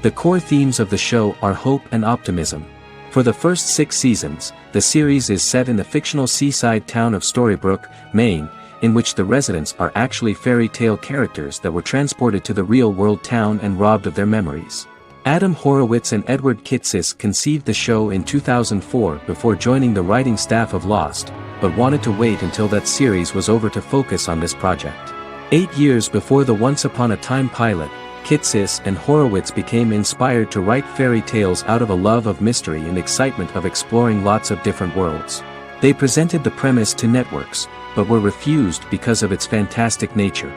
The core themes of the show are hope and optimism. For the first 6 seasons, the series is set in the fictional seaside town of Storybrooke, Maine, in which the residents are actually fairy tale characters that were transported to the real-world town and robbed of their memories. Adam Horowitz and Edward Kitsis conceived the show in 2004 before joining the writing staff of Lost, but wanted to wait until that series was over to focus on this project. 8 years before the Once Upon a Time pilot, Kitsis and Horowitz became inspired to write fairy tales out of a love of mystery and excitement of exploring lots of different worlds. They presented the premise to networks, but were refused because of its fantastic nature.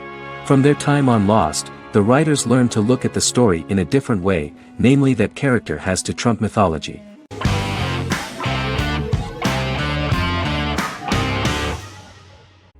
From their time on Lost, the writers learned to look at the story in a different way, namely that character has to trump mythology.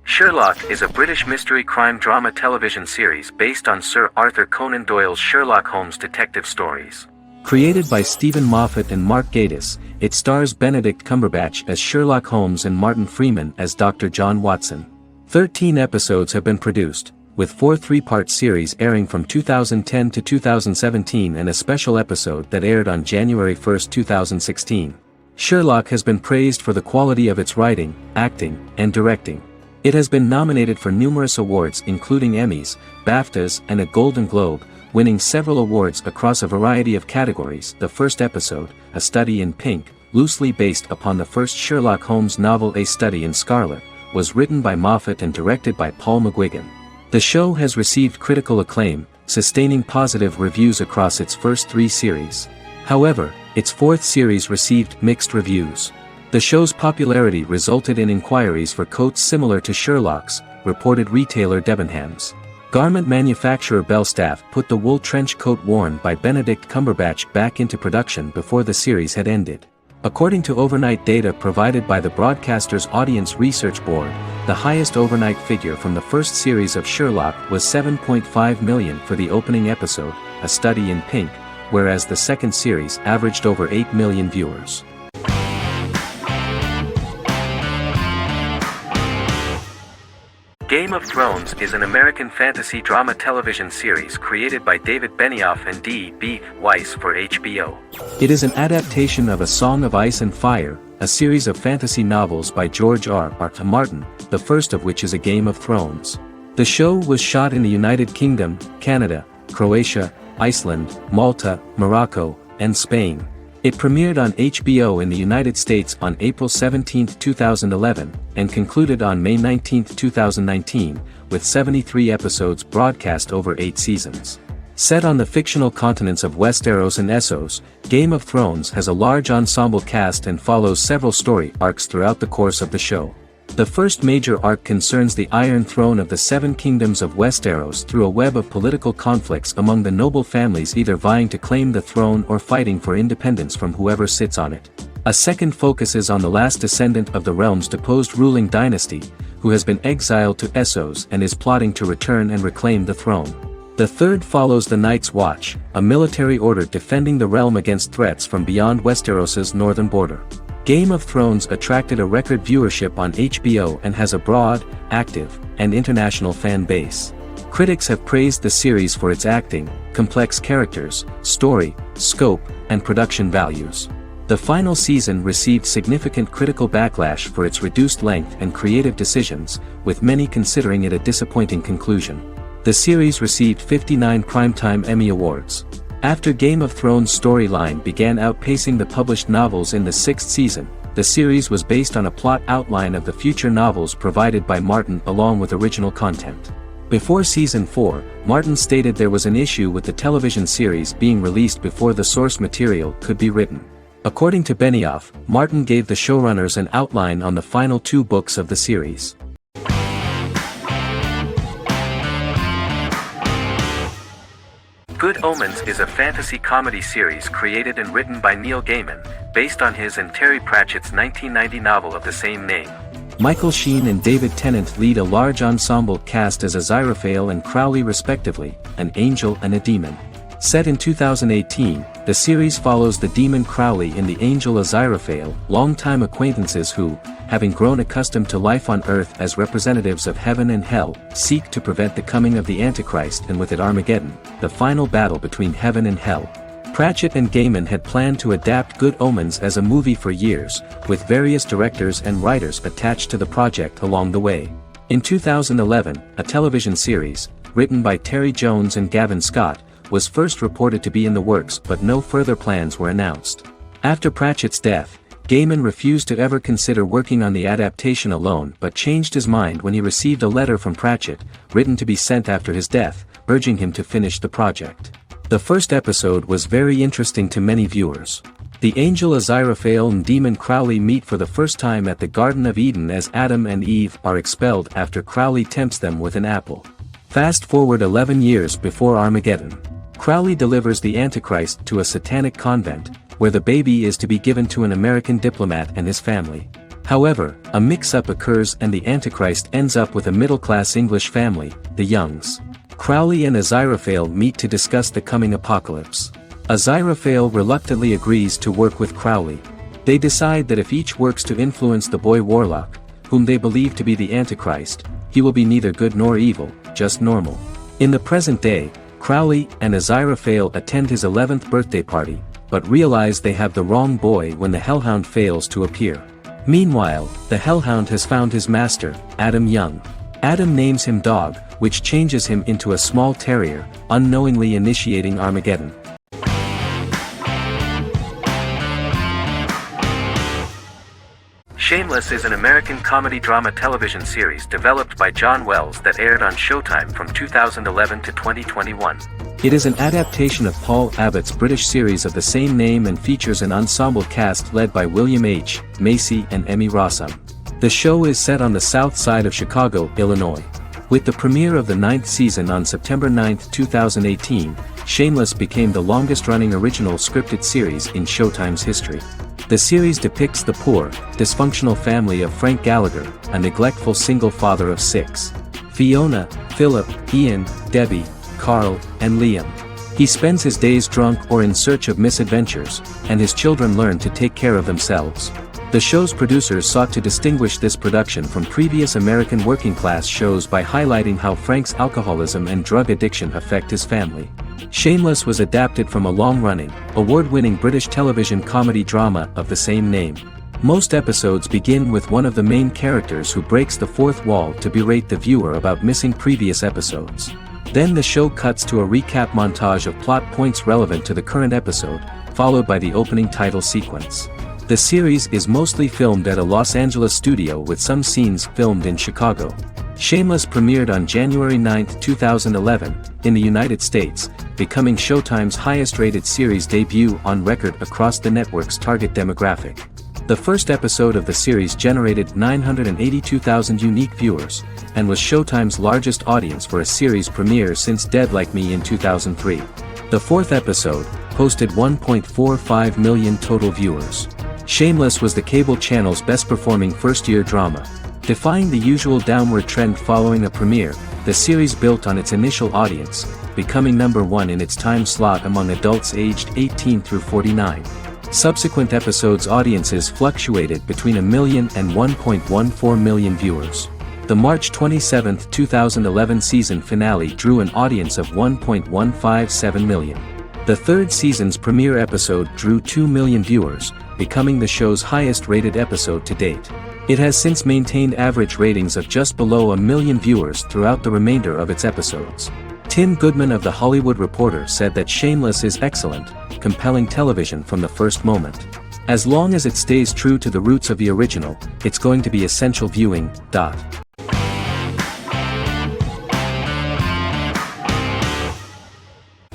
Sherlock is a British mystery crime drama television series based on Sir Arthur Conan Doyle's Sherlock Holmes detective stories. Created by Stephen Moffat and Mark Gatiss, it stars Benedict Cumberbatch as Sherlock Holmes and Martin Freeman as Dr. John Watson. 13 episodes have been produced, with 4 3-part series airing from 2010 to 2017 and a special episode that aired on January 1, 2016. Sherlock has been praised for the quality of its writing, acting, and directing. It has been nominated for numerous awards including Emmys, BAFTAs, and a Golden Globe, winning several awards across a variety of categories. The first episode, A Study in Pink, loosely based upon the first Sherlock Holmes novel A Study in Scarlet, was written by Moffat and directed by Paul McGuigan. The show has received critical acclaim, sustaining positive reviews across its first 3 series. However, its 4th series received mixed reviews. The show's popularity resulted in inquiries for coats similar to Sherlock's, reported retailer Debenhams. Garment manufacturer Belstaff put the wool trench coat worn by Benedict Cumberbatch back into production before the series had ended. According to overnight data provided by the broadcaster's Audience Research Board, the highest overnight figure from the first series of Sherlock was 7.5 million for the opening episode, A Study in Pink, whereas the second series averaged over 8 million viewers. Game of Thrones is an American fantasy drama television series created by David Benioff and D.B. Weiss for HBO. It is an adaptation of A Song of Ice and Fire, a series of fantasy novels by George R. R. Martin, the first of which is A Game of Thrones. The show was shot in the United Kingdom, Canada, Croatia, Iceland, Malta, Morocco, and Spain. It premiered on HBO in the United States on April 17, 2011, and concluded on May 19, 2019, with 73 episodes broadcast over 8 seasons. Set on the fictional continents of Westeros and Essos, Game of Thrones has a large ensemble cast and follows several story arcs throughout the course of the show. The first major arc concerns the Iron Throne of the Seven Kingdoms of Westeros through a web of political conflicts among the noble families either vying to claim the throne or fighting for independence from whoever sits on it. A second focuses on the last descendant of the realm's deposed ruling dynasty, who has been exiled to Essos and is plotting to return and reclaim the throne. The third follows the Night's Watch, a military order defending the realm against threats from beyond Westeros's northern border. Game of Thrones attracted a record viewership on HBO and has a broad, active, and international fan base. Critics have praised the series for its acting, complex characters, story, scope, and production values. The final season received significant critical backlash for its reduced length and creative decisions, with many considering it a disappointing conclusion. The series received 59 Primetime Emmy Awards. After Game of Thrones' storyline began outpacing the published novels in the 6th season, the series was based on a plot outline of the future novels provided by Martin along with original content. Before Season 4, Martin stated there was an issue with the television series being released before the source material could be written. According to Benioff, Martin gave the showrunners an outline on the final 2 books of the series. Good Omens is a fantasy comedy series created and written by Neil Gaiman, based on his and Terry Pratchett's 1990 novel of the same name. Michael Sheen and David Tennant lead a large ensemble cast as Aziraphale and Crowley respectively, an angel and a demon. Set in 2018, the series follows the demon Crowley and the angel Aziraphale, longtime acquaintances who, having grown accustomed to life on Earth as representatives of heaven and hell, seek to prevent the coming of the Antichrist and with it Armageddon, the final battle between heaven and hell. Pratchett and Gaiman had planned to adapt Good Omens as a movie for years, with various directors and writers attached to the project along the way. In 2011, a television series, written by Terry Jones and Gavin Scott, was first reported to be in the works but no further plans were announced. After Pratchett's death, Gaiman refused to ever consider working on the adaptation alone but changed his mind when he received a letter from Pratchett, written to be sent after his death, urging him to finish the project. The first episode was very interesting to many viewers. The angel Aziraphale and demon Crowley meet for the first time at the Garden of Eden as Adam and Eve are expelled after Crowley tempts them with an apple. Fast forward 11 years before Armageddon. Crowley delivers the Antichrist to a satanic convent, where the baby is to be given to an American diplomat and his family. However, a mix-up occurs and the Antichrist ends up with a middle-class English family, the Youngs. Crowley and Aziraphale meet to discuss the coming apocalypse. Aziraphale reluctantly agrees to work with Crowley. They decide that if each works to influence the boy Warlock, whom they believe to be the Antichrist, he will be neither good nor evil, just normal. In the present day, Crowley and Aziraphale attend his 11th birthday party, but realize they have the wrong boy when the Hellhound fails to appear. Meanwhile, the Hellhound has found his master, Adam Young. Adam names him Dog, which changes him into a small terrier, unknowingly initiating Armageddon. Shameless is an American comedy drama television series developed by John Wells that aired on Showtime from 2011 to 2021. It is an adaptation of Paul Abbott's British series of the same name and features an ensemble cast led by William H. Macy and Emmy Rossum. The show is set on the south side of Chicago, Illinois. With the premiere of the 9th season on September 9, 2018, Shameless became the longest-running original scripted series in Showtime's history. The series depicts the poor, dysfunctional family of Frank Gallagher, a neglectful single father of 6. Fiona, Philip, Ian, Debbie, Carl, and Liam. He spends his days drunk or in search of misadventures, and his children learn to take care of themselves. The show's producers sought to distinguish this production from previous American working-class shows by highlighting how Frank's alcoholism and drug addiction affect his family. Shameless was adapted from a long-running, award-winning British television comedy drama of the same name. Most episodes begin with one of the main characters who breaks the fourth wall to berate the viewer about missing previous episodes. Then the show cuts to a recap montage of plot points relevant to the current episode, followed by the opening title sequence. The series is mostly filmed at a Los Angeles studio with some scenes filmed in Chicago. Shameless premiered on January 9, 2011, in the United States, becoming Showtime's highest-rated series debut on record across the network's target demographic. The first episode of the series generated 982,000 unique viewers, and was Showtime's largest audience for a series premiere since Dead Like Me in 2003. The fourth episode posted 1.45 million total viewers. Shameless was the cable channel's best-performing first-year drama. Defying the usual downward trend following a premiere, the series built on its initial audience, becoming number one in its time slot among adults aged 18 through 49. Subsequent episodes' audiences fluctuated between 1 million and 1.14 million viewers. The March 27, 2011 season finale drew an audience of 1.157 million. The third season's premiere episode drew 2 million viewers, becoming the show's highest-rated episode to date. It has since maintained average ratings of just below 1 million viewers throughout the remainder of its episodes. Tim Goodman of The Hollywood Reporter said that Shameless is excellent, compelling television from the first moment. As long as it stays true to the roots of the original, it's going to be essential viewing.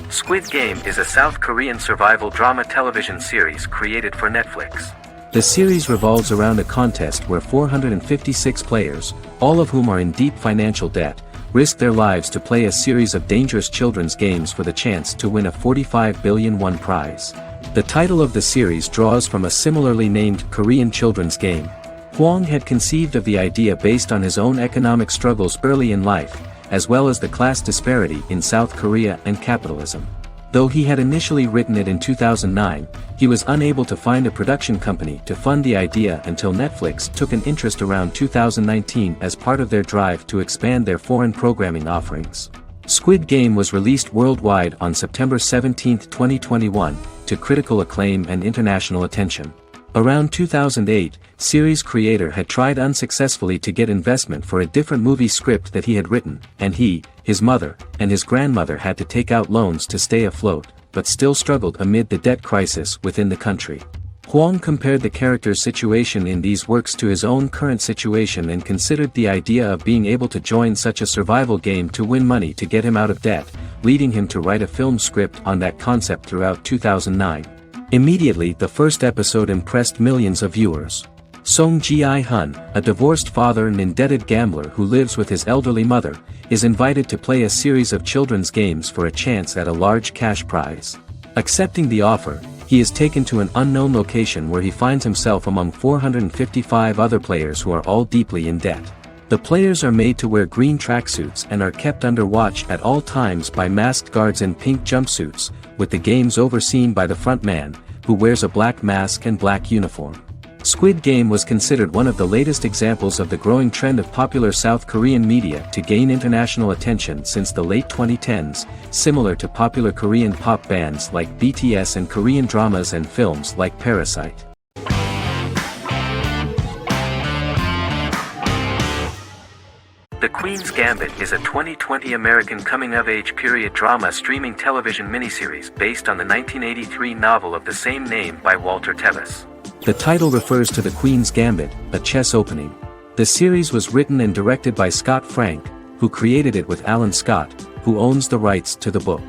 Squid Game is a South Korean survival drama television series created for Netflix. The series revolves around a contest where 456 players, all of whom are in deep financial debt, risk their lives to play a series of dangerous children's games for the chance to win a 45 billion won prize. The title of the series draws from a similarly named Korean children's game. Hwang had conceived of the idea based on his own economic struggles early in life, as well as the class disparity in South Korea and capitalism. Though he had initially written it in 2009, he was unable to find a production company to fund the idea until Netflix took an interest around 2019 as part of their drive to expand their foreign programming offerings. Squid Game was released worldwide on September 17, 2021, to critical acclaim and international attention. Around 2008, series creator had tried unsuccessfully to get investment for a different movie script that he had written, and he, his mother, and his grandmother had to take out loans to stay afloat, but still struggled amid the debt crisis within the country. Hwang compared the character's situation in these works to his own current situation and considered the idea of being able to join such a survival game to win money to get him out of debt, leading him to write a film script on that concept throughout 2009. Immediately, the first episode impressed millions of viewers. Song Ji-hun, a divorced father and indebted gambler who lives with his elderly mother, is invited to play a series of children's games for a chance at a large cash prize. Accepting the offer, he is taken to an unknown location where he finds himself among 455 other players who are all deeply in debt. The players are made to wear green tracksuits and are kept under watch at all times by masked guards in pink jumpsuits, with the games overseen by the front man, who wears a black mask and black uniform. Squid Game was considered one of the latest examples of the growing trend of popular South Korean media to gain international attention since the late 2010s, similar to popular Korean pop bands like BTS and Korean dramas and films like Parasite. The Queen's Gambit is a 2020 American coming-of-age period drama streaming television miniseries based on the 1983 novel of the same name by Walter Tevis. The title refers to the Queen's Gambit, a chess opening. The series was written and directed by Scott Frank, who created it with Alan Scott, who owns the rights to the book.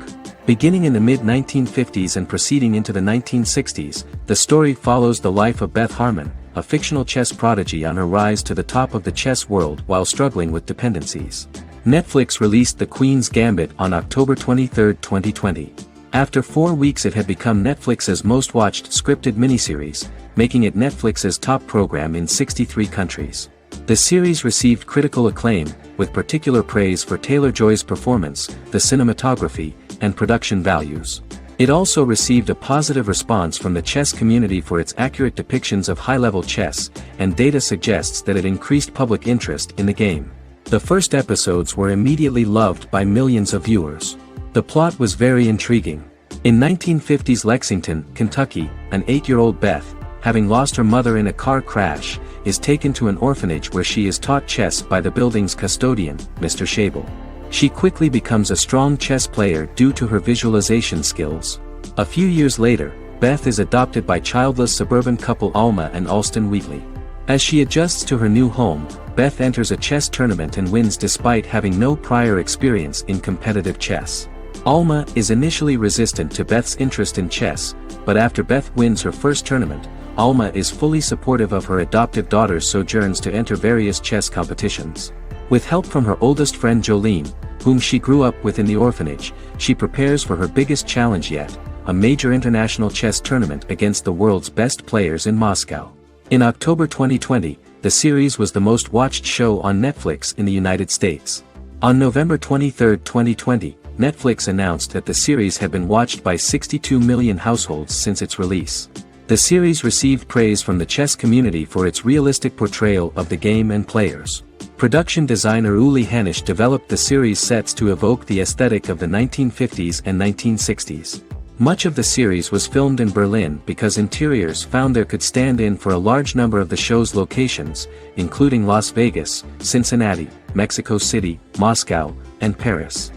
Beginning in the mid-1950s and proceeding into the 1960s, the story follows the life of Beth Harmon, a fictional chess prodigy on her rise to the top of the chess world while struggling with dependencies. Netflix released The Queen's Gambit on October 23, 2020. After 4 weeks it had become Netflix's most-watched scripted miniseries, making it Netflix's top program in 63 countries. The series received critical acclaim, with particular praise for Taylor-Joy's performance, the cinematography, and production values. It also received a positive response from the chess community for its accurate depictions of high-level chess, and data suggests that it increased public interest in the game. The first episodes were immediately loved by millions of viewers. The plot was very intriguing. In 1950s Lexington, Kentucky, an 8-year-old Beth having lost her mother in a car crash, is taken to an orphanage where she is taught chess by the building's custodian, Mr. Shable. She quickly becomes a strong chess player due to her visualization skills. A few years later, Beth is adopted by childless suburban couple Alma and Alston Wheatley. As she adjusts to her new home, Beth enters a chess tournament and wins despite having no prior experience in competitive chess. Alma is initially resistant to Beth's interest in chess, but after Beth wins her first tournament, Alma is fully supportive of her adoptive daughter's sojourns to enter various chess competitions. With help from her oldest friend Jolene, whom she grew up with in the orphanage, she prepares for her biggest challenge yet, a major international chess tournament against the world's best players in Moscow. In October 2020, the series was the most watched show on Netflix in the United States. On November 23, 2020, Netflix announced that the series had been watched by 62 million households since its release. The series received praise from the chess community for its realistic portrayal of the game and players. Production designer Uli Hanisch developed the series' sets to evoke the aesthetic of the 1950s and 1960s. Much of the series was filmed in Berlin because interiors found there could stand in for a large number of the show's locations, including Las Vegas, Cincinnati, Mexico City, Moscow, and Paris.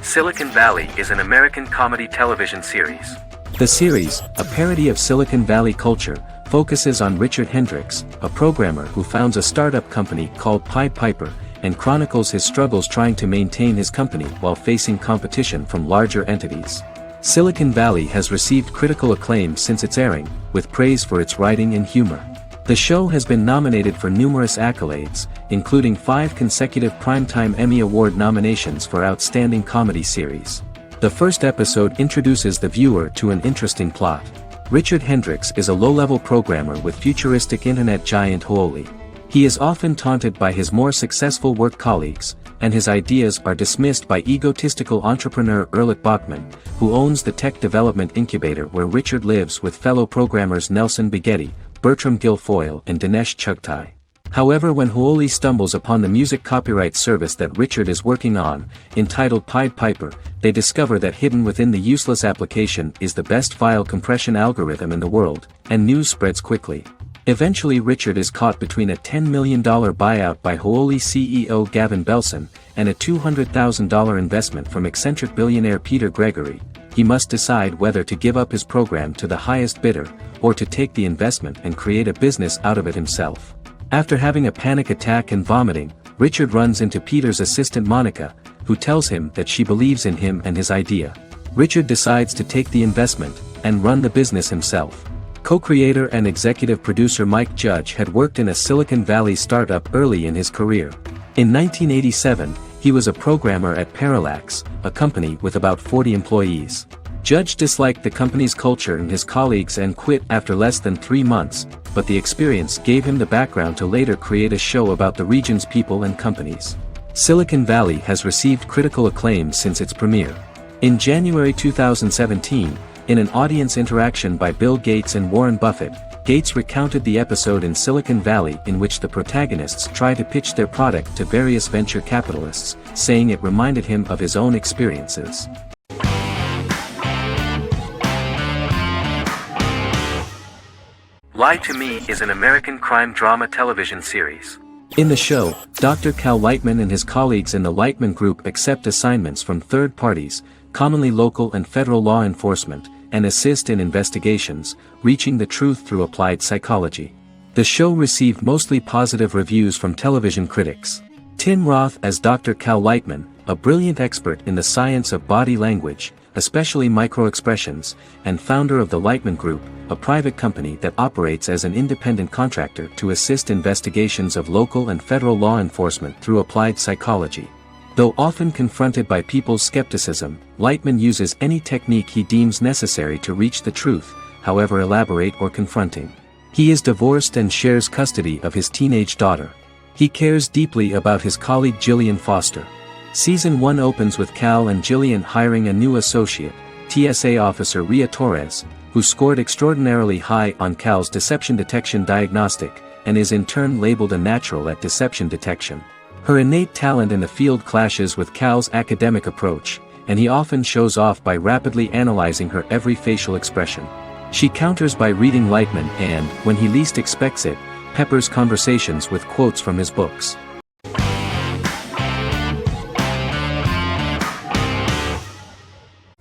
Silicon Valley is an American comedy television series. The series, a parody of Silicon Valley culture, focuses on Richard Hendricks, a programmer who founds a startup company called Pied Piper, and chronicles his struggles trying to maintain his company while facing competition from larger entities. Silicon Valley has received critical acclaim since its airing, with praise for its writing and humor. The show has been nominated for numerous accolades, including 5 consecutive Primetime Emmy Award nominations for Outstanding Comedy Series. The first episode introduces the viewer to an interesting plot. Richard Hendricks is a low-level programmer with futuristic internet giant Huawei. He is often taunted by his more successful work colleagues, and his ideas are dismissed by egotistical entrepreneur Erlich Bachman, who owns the tech development incubator where Richard lives with fellow programmers Nelson Bighetti, Bertram Guilfoyle and Dinesh Chugtai. However, when Huawei stumbles upon the music copyright service that Richard is working on, entitled Pied Piper, they discover that hidden within the useless application is the best file compression algorithm in the world, and news spreads quickly. Eventually Richard is caught between a $10 million buyout by Huawei CEO Gavin Belson, and a $200,000 investment from eccentric billionaire Peter Gregory. He must decide whether to give up his program to the highest bidder, or to take the investment and create a business out of it himself. After having a panic attack and vomiting, Richard runs into Peter's assistant Monica, who tells him that she believes in him and his idea. Richard decides to take the investment, and run the business himself. Co-creator and executive producer Mike Judge had worked in a Silicon Valley startup early in his career. In 1987, he was a programmer at Parallax, a company with about 40 employees. Judge disliked the company's culture and his colleagues and quit after less than 3 months, but the experience gave him the background to later create a show about the region's people and companies. Silicon Valley has received critical acclaim since its premiere. In January 2017, in an audience interaction by Bill Gates and Warren Buffett, Gates recounted the episode in Silicon Valley in which the protagonists try to pitch their product to various venture capitalists, saying it reminded him of his own experiences. Lie to Me is an American crime drama television series. In the show, Dr. Cal Lightman and his colleagues in the Lightman Group accept assignments from third parties, commonly local and federal law enforcement, and assist in investigations, reaching the truth through applied psychology. The show received mostly positive reviews from television critics. Tim Roth as Dr. Cal Lightman, a brilliant expert in the science of body language, especially microexpressions, and founder of the Lightman Group, a private company that operates as an independent contractor to assist investigations of local and federal law enforcement through applied psychology. Though often confronted by people's skepticism, Lightman uses any technique he deems necessary to reach the truth, however elaborate or confronting. He is divorced and shares custody of his teenage daughter. He cares deeply about his colleague Jillian Foster. Season 1 opens with Cal and Jillian hiring a new associate, TSA officer Rhea Torres, who scored extraordinarily high on Cal's deception detection diagnostic, and is in turn labeled a natural at deception detection. Her innate talent in the field clashes with Cal's academic approach, and he often shows off by rapidly analyzing her every facial expression. She counters by reading Lightman and, when he least expects it, peppers conversations with quotes from his books.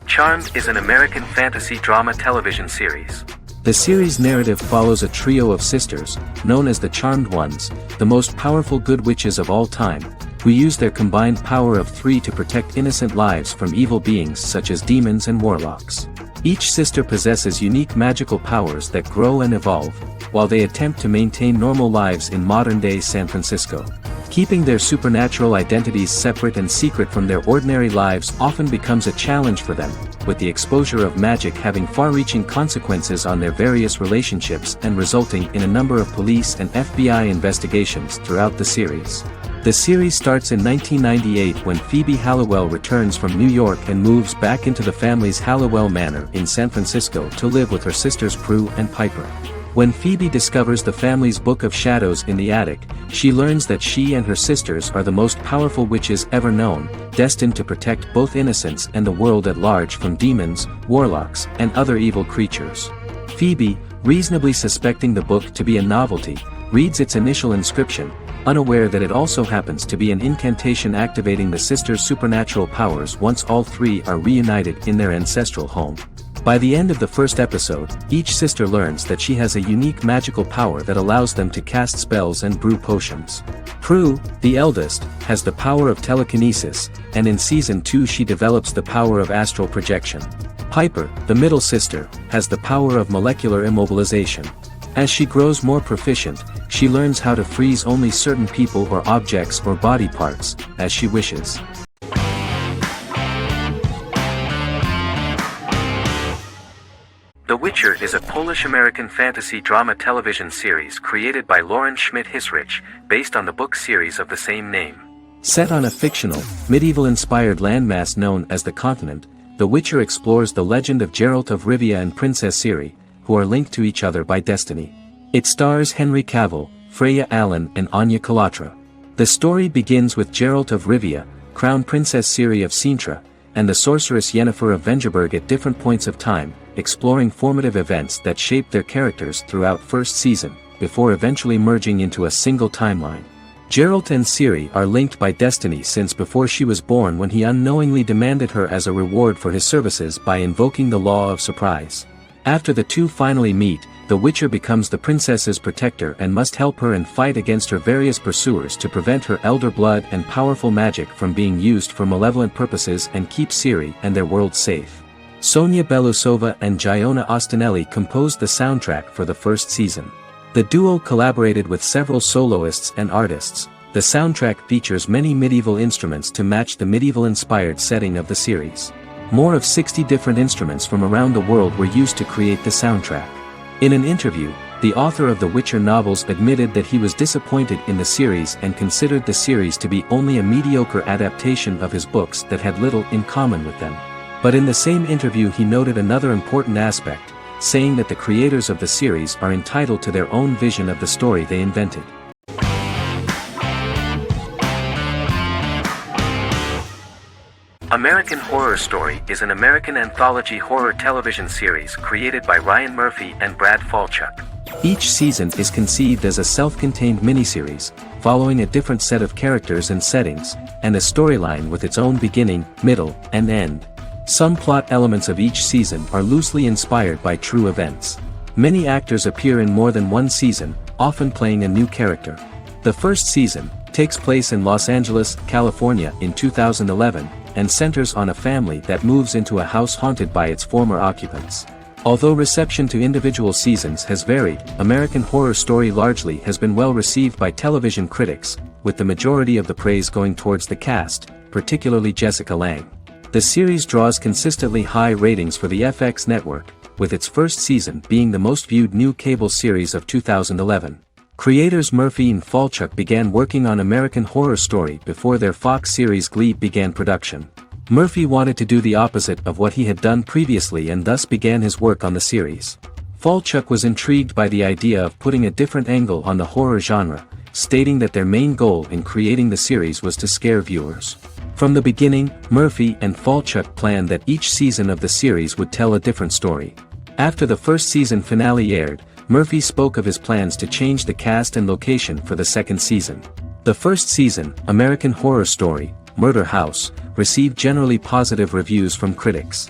Charmed is an American fantasy drama television series. The series' narrative follows a trio of sisters, known as the Charmed Ones, the most powerful good witches of all time, who use their combined power of 3 to protect innocent lives from evil beings such as demons and warlocks. Each sister possesses unique magical powers that grow and evolve, while they attempt to maintain normal lives in modern-day San Francisco. Keeping their supernatural identities separate and secret from their ordinary lives often becomes a challenge for them, with the exposure of magic having far-reaching consequences on their various relationships and resulting in a number of police and FBI investigations throughout the series. The series starts in 1998 when Phoebe Halliwell returns from New York and moves back into the family's Halliwell Manor in San Francisco to live with her sisters Prue and Piper. When Phoebe discovers the family's Book of Shadows in the attic, she learns that she and her sisters are the most powerful witches ever known, destined to protect both innocents and the world at large from demons, warlocks, and other evil creatures. Phoebe, reasonably suspecting the book to be a novelty, reads its initial inscription, unaware that it also happens to be an incantation activating the sisters' supernatural powers once all 3 are reunited in their ancestral home. By the end of the first episode, each sister learns that she has a unique magical power that allows them to cast spells and brew potions. Prue, the eldest, has the power of telekinesis, and in Season 2 she develops the power of astral projection. Piper, the middle sister, has the power of molecular immobilization. As she grows more proficient, she learns how to freeze only certain people or objects or body parts, as she wishes. The Witcher is a Polish-American fantasy drama television series created by Lauren Schmidt-Hissrich, based on the book series of the same name. Set on a fictional, medieval-inspired landmass known as the Continent, The Witcher explores the legend of Geralt of Rivia and Princess Ciri, who are linked to each other by destiny. It stars Henry Cavill, Freya Allan and Anya Chalotra. The story begins with Geralt of Rivia, crowned Princess Ciri of Sintra, and the sorceress Yennefer of Vengerberg at different points of time, exploring formative events that shape their characters throughout first season, before eventually merging into a single timeline. Geralt and Ciri are linked by destiny since before she was born when he unknowingly demanded her as a reward for his services by invoking the law of surprise. After the two finally meet, the Witcher becomes the princess's protector and must help her and fight against her various pursuers to prevent her elder blood and powerful magic from being used for malevolent purposes and keep Ciri and their world safe. Sonia Belousova and Giona Ostinelli composed the soundtrack for the first season. The duo collaborated with several soloists and artists. The soundtrack features many medieval instruments to match the medieval-inspired setting of the series. More of 60 different instruments from around the world were used to create the soundtrack. In an interview, the author of the Witcher novels admitted that he was disappointed in the series and considered the series to be only a mediocre adaptation of his books that had little in common with them. But in the same interview he noted another important aspect, saying that the creators of the series are entitled to their own vision of the story they invented. American Horror Story is an American anthology horror television series created by Ryan Murphy and Brad Falchuk. Each season is conceived as a self-contained miniseries, following a different set of characters and settings, and a storyline with its own beginning, middle, and end. Some plot elements of each season are loosely inspired by true events. Many actors appear in more than one season, often playing a new character. The first season takes place in Los Angeles, California in 2011, and centers on a family that moves into a house haunted by its former occupants. Although reception to individual seasons has varied, American Horror Story largely has been well received by television critics, with the majority of the praise going towards the cast, particularly Jessica Lange. The series draws consistently high ratings for the FX network, with its first season being the most viewed new cable series of 2011. Creators Murphy and Falchuk began working on American Horror Story before their Fox series Glee began production. Murphy wanted to do the opposite of what he had done previously and thus began his work on the series. Falchuk was intrigued by the idea of putting a different angle on the horror genre, stating that their main goal in creating the series was to scare viewers. From the beginning, Murphy and Falchuk planned that each season of the series would tell a different story. After the first season finale aired, Murphy spoke of his plans to change the cast and location for the second season. The first season, American Horror Story, Murder House, received generally positive reviews from critics.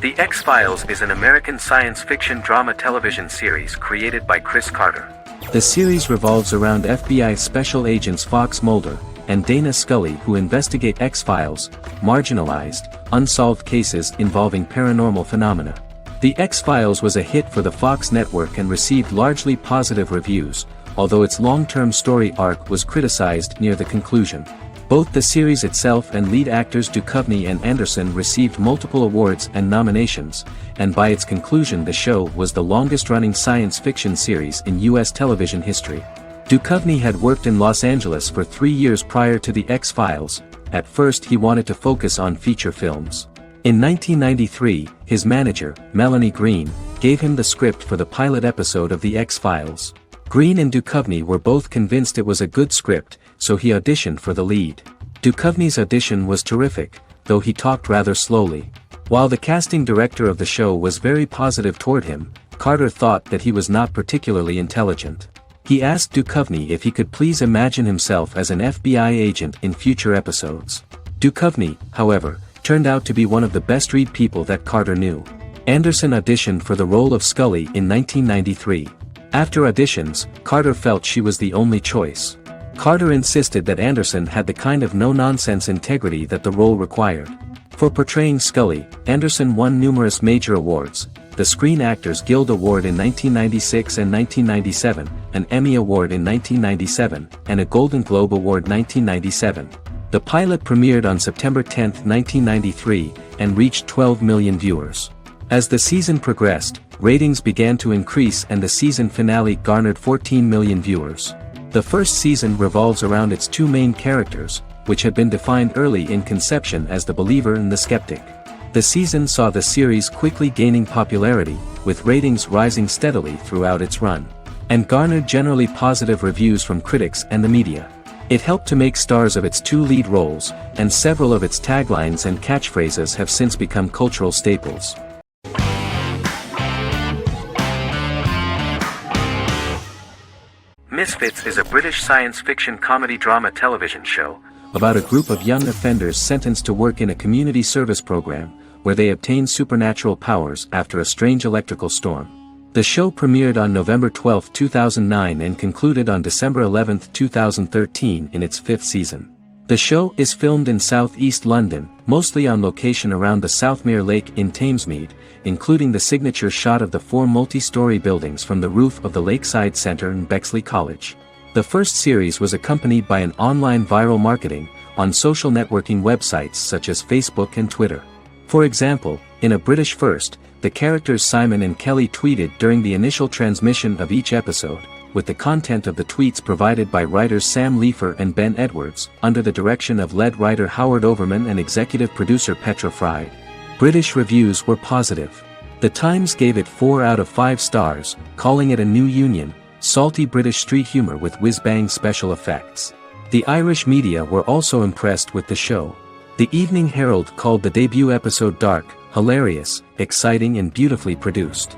The X-Files is an American science fiction drama television series created by Chris Carter. The series revolves around FBI special agents Fox Mulder and Dana Scully who investigate X-Files, marginalized, unsolved cases involving paranormal phenomena. The X-Files was a hit for the Fox network and received largely positive reviews, although its long-term story arc was criticized near the conclusion. Both the series itself and lead actors Duchovny and Anderson received multiple awards and nominations, and by its conclusion the show was the longest-running science fiction series in U.S. television history. Duchovny had worked in Los Angeles for 3 years prior to The X-Files. At first he wanted to focus on feature films. In 1993, his manager, Melanie Green, gave him the script for the pilot episode of The X-Files. Green and Duchovny were both convinced it was a good script, so he auditioned for the lead. Duchovny's audition was terrific, though he talked rather slowly. While the casting director of the show was very positive toward him, Carter thought that he was not particularly intelligent. He asked Duchovny if he could please imagine himself as an FBI agent in future episodes. Duchovny, however, turned out to be one of the best-read people that Carter knew. Anderson auditioned for the role of Scully in 1993. After auditions, Carter felt she was the only choice. Carter insisted that Anderson had the kind of no-nonsense integrity that the role required. For portraying Scully, Anderson won numerous major awards, the Screen Actors Guild Award in 1996 and 1997, an Emmy Award in 1997, and a Golden Globe Award 1997. The pilot premiered on September 10, 1993, and reached 12 million viewers. As the season progressed, ratings began to increase and the season finale garnered 14 million viewers. The first season revolves around its two main characters, which had been defined early in conception as the believer and the skeptic. The season saw the series quickly gaining popularity, with ratings rising steadily throughout its run, and garnered generally positive reviews from critics and the media. It helped to make stars of its two lead roles, and several of its taglines and catchphrases have since become cultural staples. Misfits is a British science fiction comedy drama television show about a group of young offenders sentenced to work in a community service program, where they obtain supernatural powers after a strange electrical storm. The show premiered on November 12, 2009 and concluded on December 11, 2013 in its fifth season. The show is filmed in southeast London, mostly on location around the Southmere Lake in Thamesmead, including the signature shot of the 4 multi-story buildings from the roof of the Lakeside Centre in Bexley College. The first series was accompanied by an online viral marketing on social networking websites such as Facebook and Twitter. For example, in a British first, the characters Simon and Kelly tweeted during the initial transmission of each episode, with the content of the tweets provided by writers Sam Leifer and Ben Edwards, under the direction of lead writer Howard Overman and executive producer Petra Fried. British reviews were positive. The Times gave it 4 out of 5 stars, calling it a new union, salty British street humor with whiz-bang special effects. The Irish media were also impressed with the show. The Evening Herald called the debut episode dark, hilarious, exciting and beautifully produced.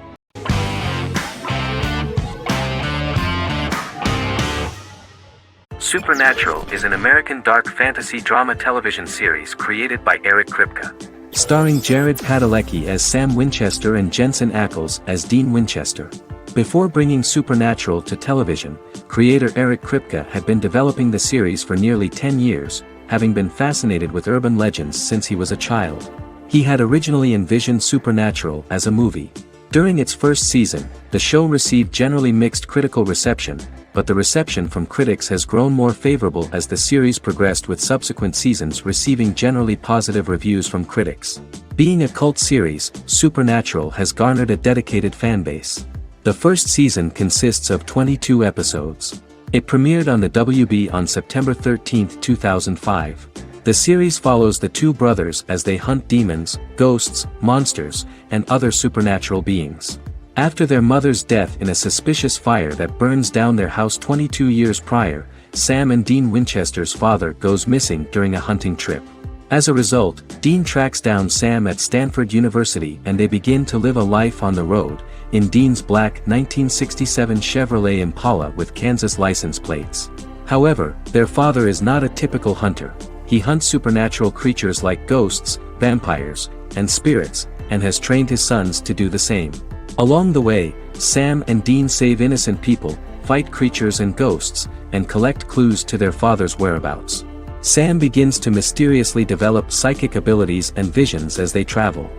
Supernatural is an American dark fantasy drama television series created by Eric Kripke. Starring Jared Padalecki as Sam Winchester and Jensen Ackles as Dean Winchester. Before bringing Supernatural to television, creator Eric Kripke had been developing the series for nearly 10 years, having been fascinated with urban legends since he was a child. He had originally envisioned Supernatural as a movie. During its first season, the show received generally mixed critical reception, but the reception from critics has grown more favorable as the series progressed, with subsequent seasons receiving generally positive reviews from critics. Being a cult series, Supernatural has garnered a dedicated fanbase. The first season consists of 22 episodes. It premiered on the WB on September 13, 2005. The series follows the two brothers as they hunt demons, ghosts, monsters, and other supernatural beings. After their mother's death in a suspicious fire that burns down their house 22 years prior, Sam and Dean Winchester's father goes missing during a hunting trip. As a result, Dean tracks down Sam at Stanford University and they begin to live a life on the road, in Dean's black 1967 Chevrolet Impala with Kansas license plates. However, their father is not a typical hunter. He hunts supernatural creatures like ghosts, vampires, and spirits, and has trained his sons to do the same. Along the way, Sam and Dean save innocent people, fight creatures and ghosts, and collect clues to their father's whereabouts. Sam begins to mysteriously develop psychic abilities and visions as they travel.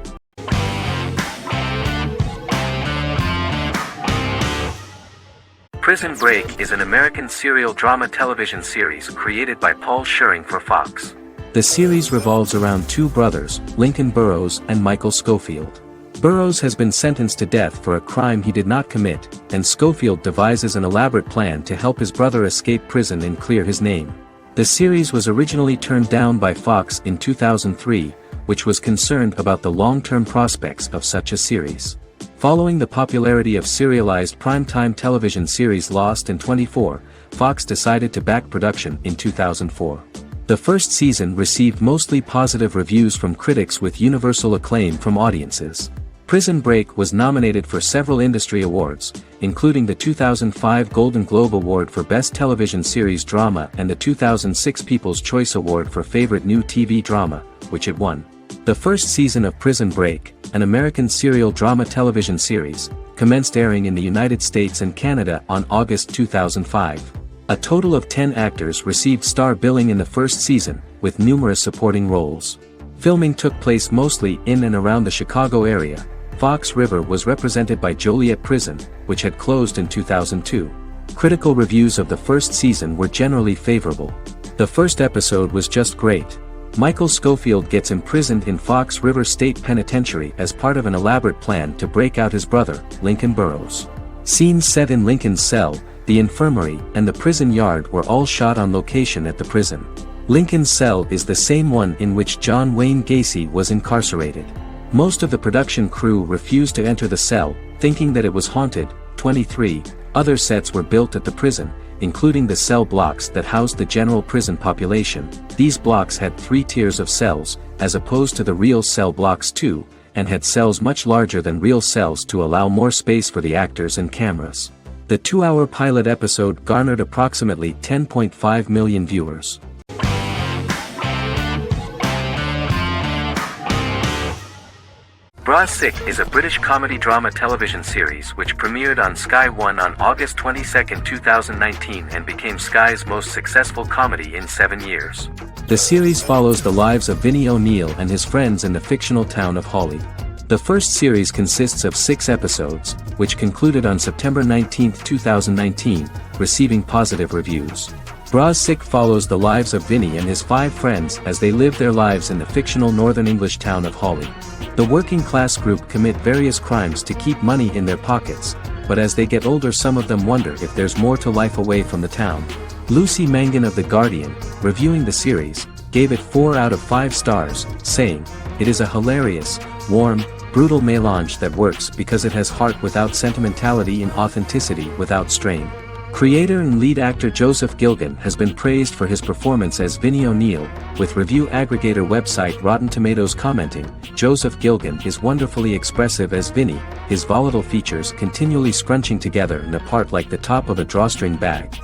Prison Break is an American serial drama television series created by Paul Schering for Fox. The series revolves around two brothers, Lincoln Burrows and Michael Schofield. Burrows has been sentenced to death for a crime he did not commit, and Schofield devises an elaborate plan to help his brother escape prison and clear his name. The series was originally turned down by Fox in 2003, which was concerned about the long-term prospects of such a series. Following the popularity of serialized primetime television series Lost and 24, Fox decided to back production in 2004. The first season received mostly positive reviews from critics with universal acclaim from audiences. Prison Break was nominated for several industry awards, including the 2005 Golden Globe Award for Best Television Series Drama and the 2006 People's Choice Award for Favorite New TV Drama, which it won. The first season of Prison Break, an American serial drama television series, commenced airing in the United States and Canada on August 2005. A total of 10 actors received star billing in the first season, with numerous supporting roles. Filming took place mostly in and around the Chicago area. Fox River was represented by Joliet Prison, which had closed in 2002. Critical reviews of the first season were generally favorable. The first episode was just great. Michael Schofield gets imprisoned in Fox River State Penitentiary as part of an elaborate plan to break out his brother, Lincoln Burrows. Scenes set in Lincoln's cell, the infirmary, and the prison yard were all shot on location at the prison. Lincoln's cell is the same one in which John Wayne Gacy was incarcerated. Most of the production crew refused to enter the cell, thinking that it was haunted. 23 other sets were built at the prison, including the cell blocks that housed the general prison population. These blocks had 3 tiers of cells, as opposed to the real cell blocks 2, and had cells much larger than real cells to allow more space for the actors and cameras. The 2-hour pilot episode garnered approximately 10.5 million viewers. Bra Sick is a British comedy drama television series which premiered on Sky One on August 22, 2019 and became Sky's most successful comedy in 7 years. The series follows the lives of Vinnie O'Neill and his friends in the fictional town of Hawley. The first series consists of 6 episodes, which concluded on September 19, 2019, receiving positive reviews. Bra Sick follows the lives of Vinnie and his 5 friends as they live their lives in the fictional Northern English town of Hawley. The working class group commit various crimes to keep money in their pockets, but as they get older some of them wonder if there's more to life away from the town. Lucy Mangan of The Guardian, reviewing the series, gave it 4 out of 5 stars, saying, "It is a hilarious, warm, brutal melange that works because it has heart without sentimentality and authenticity without strain." Creator and lead actor Joseph Gilgun has been praised for his performance as Vinnie O'Neill, with review aggregator website Rotten Tomatoes commenting, "Joseph Gilgun is wonderfully expressive as Vinnie, his volatile features continually scrunching together and apart like the top of a drawstring bag."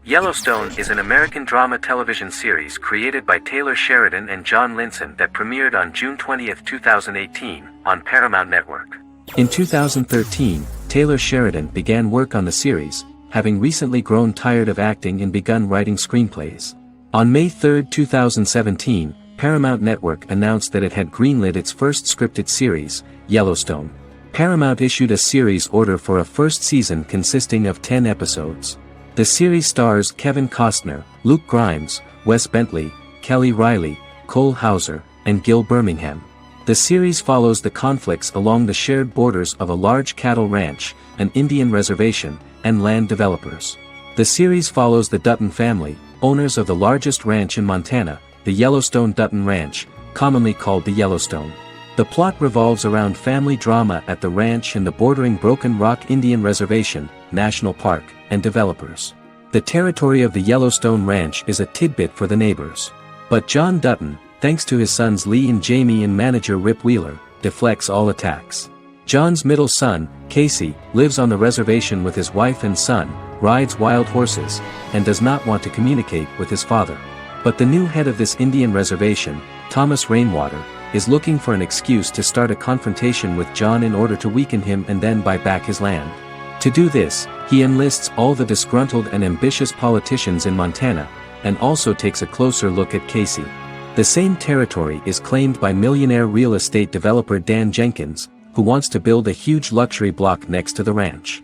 Yellowstone is an American drama television series created by Taylor Sheridan and John Linson that premiered on June 20, 2018, on Paramount Network. In 2013, Taylor Sheridan began work on the series, having recently grown tired of acting and begun writing screenplays. On May 3, 2017, Paramount Network announced that it had greenlit its first scripted series, Yellowstone. Paramount issued a series order for a first season consisting of 10 episodes. The series stars Kevin Costner, Luke Grimes, Wes Bentley, Kelly Riley, Cole Hauser, and Gil Birmingham. The series follows the conflicts along the shared borders of a large cattle ranch, an Indian reservation, and land developers. The series follows the Dutton family, owners of the largest ranch in Montana, the Yellowstone Dutton Ranch, commonly called the Yellowstone. The plot revolves around family drama at the ranch and the bordering Broken Rock Indian Reservation, National Park, and developers. The territory of the Yellowstone Ranch is a tidbit for the neighbors. But John Dutton, thanks to his sons Lee and Jamie and manager Rip Wheeler, deflects all attacks. John's middle son, Casey, lives on the reservation with his wife and son, rides wild horses, and does not want to communicate with his father. But the new head of this Indian reservation, Thomas Rainwater, is looking for an excuse to start a confrontation with John in order to weaken him and then buy back his land. To do this, he enlists all the disgruntled and ambitious politicians in Montana, and also takes a closer look at Casey. The same territory is claimed by millionaire real estate developer Dan Jenkins, who wants to build a huge luxury block next to the ranch.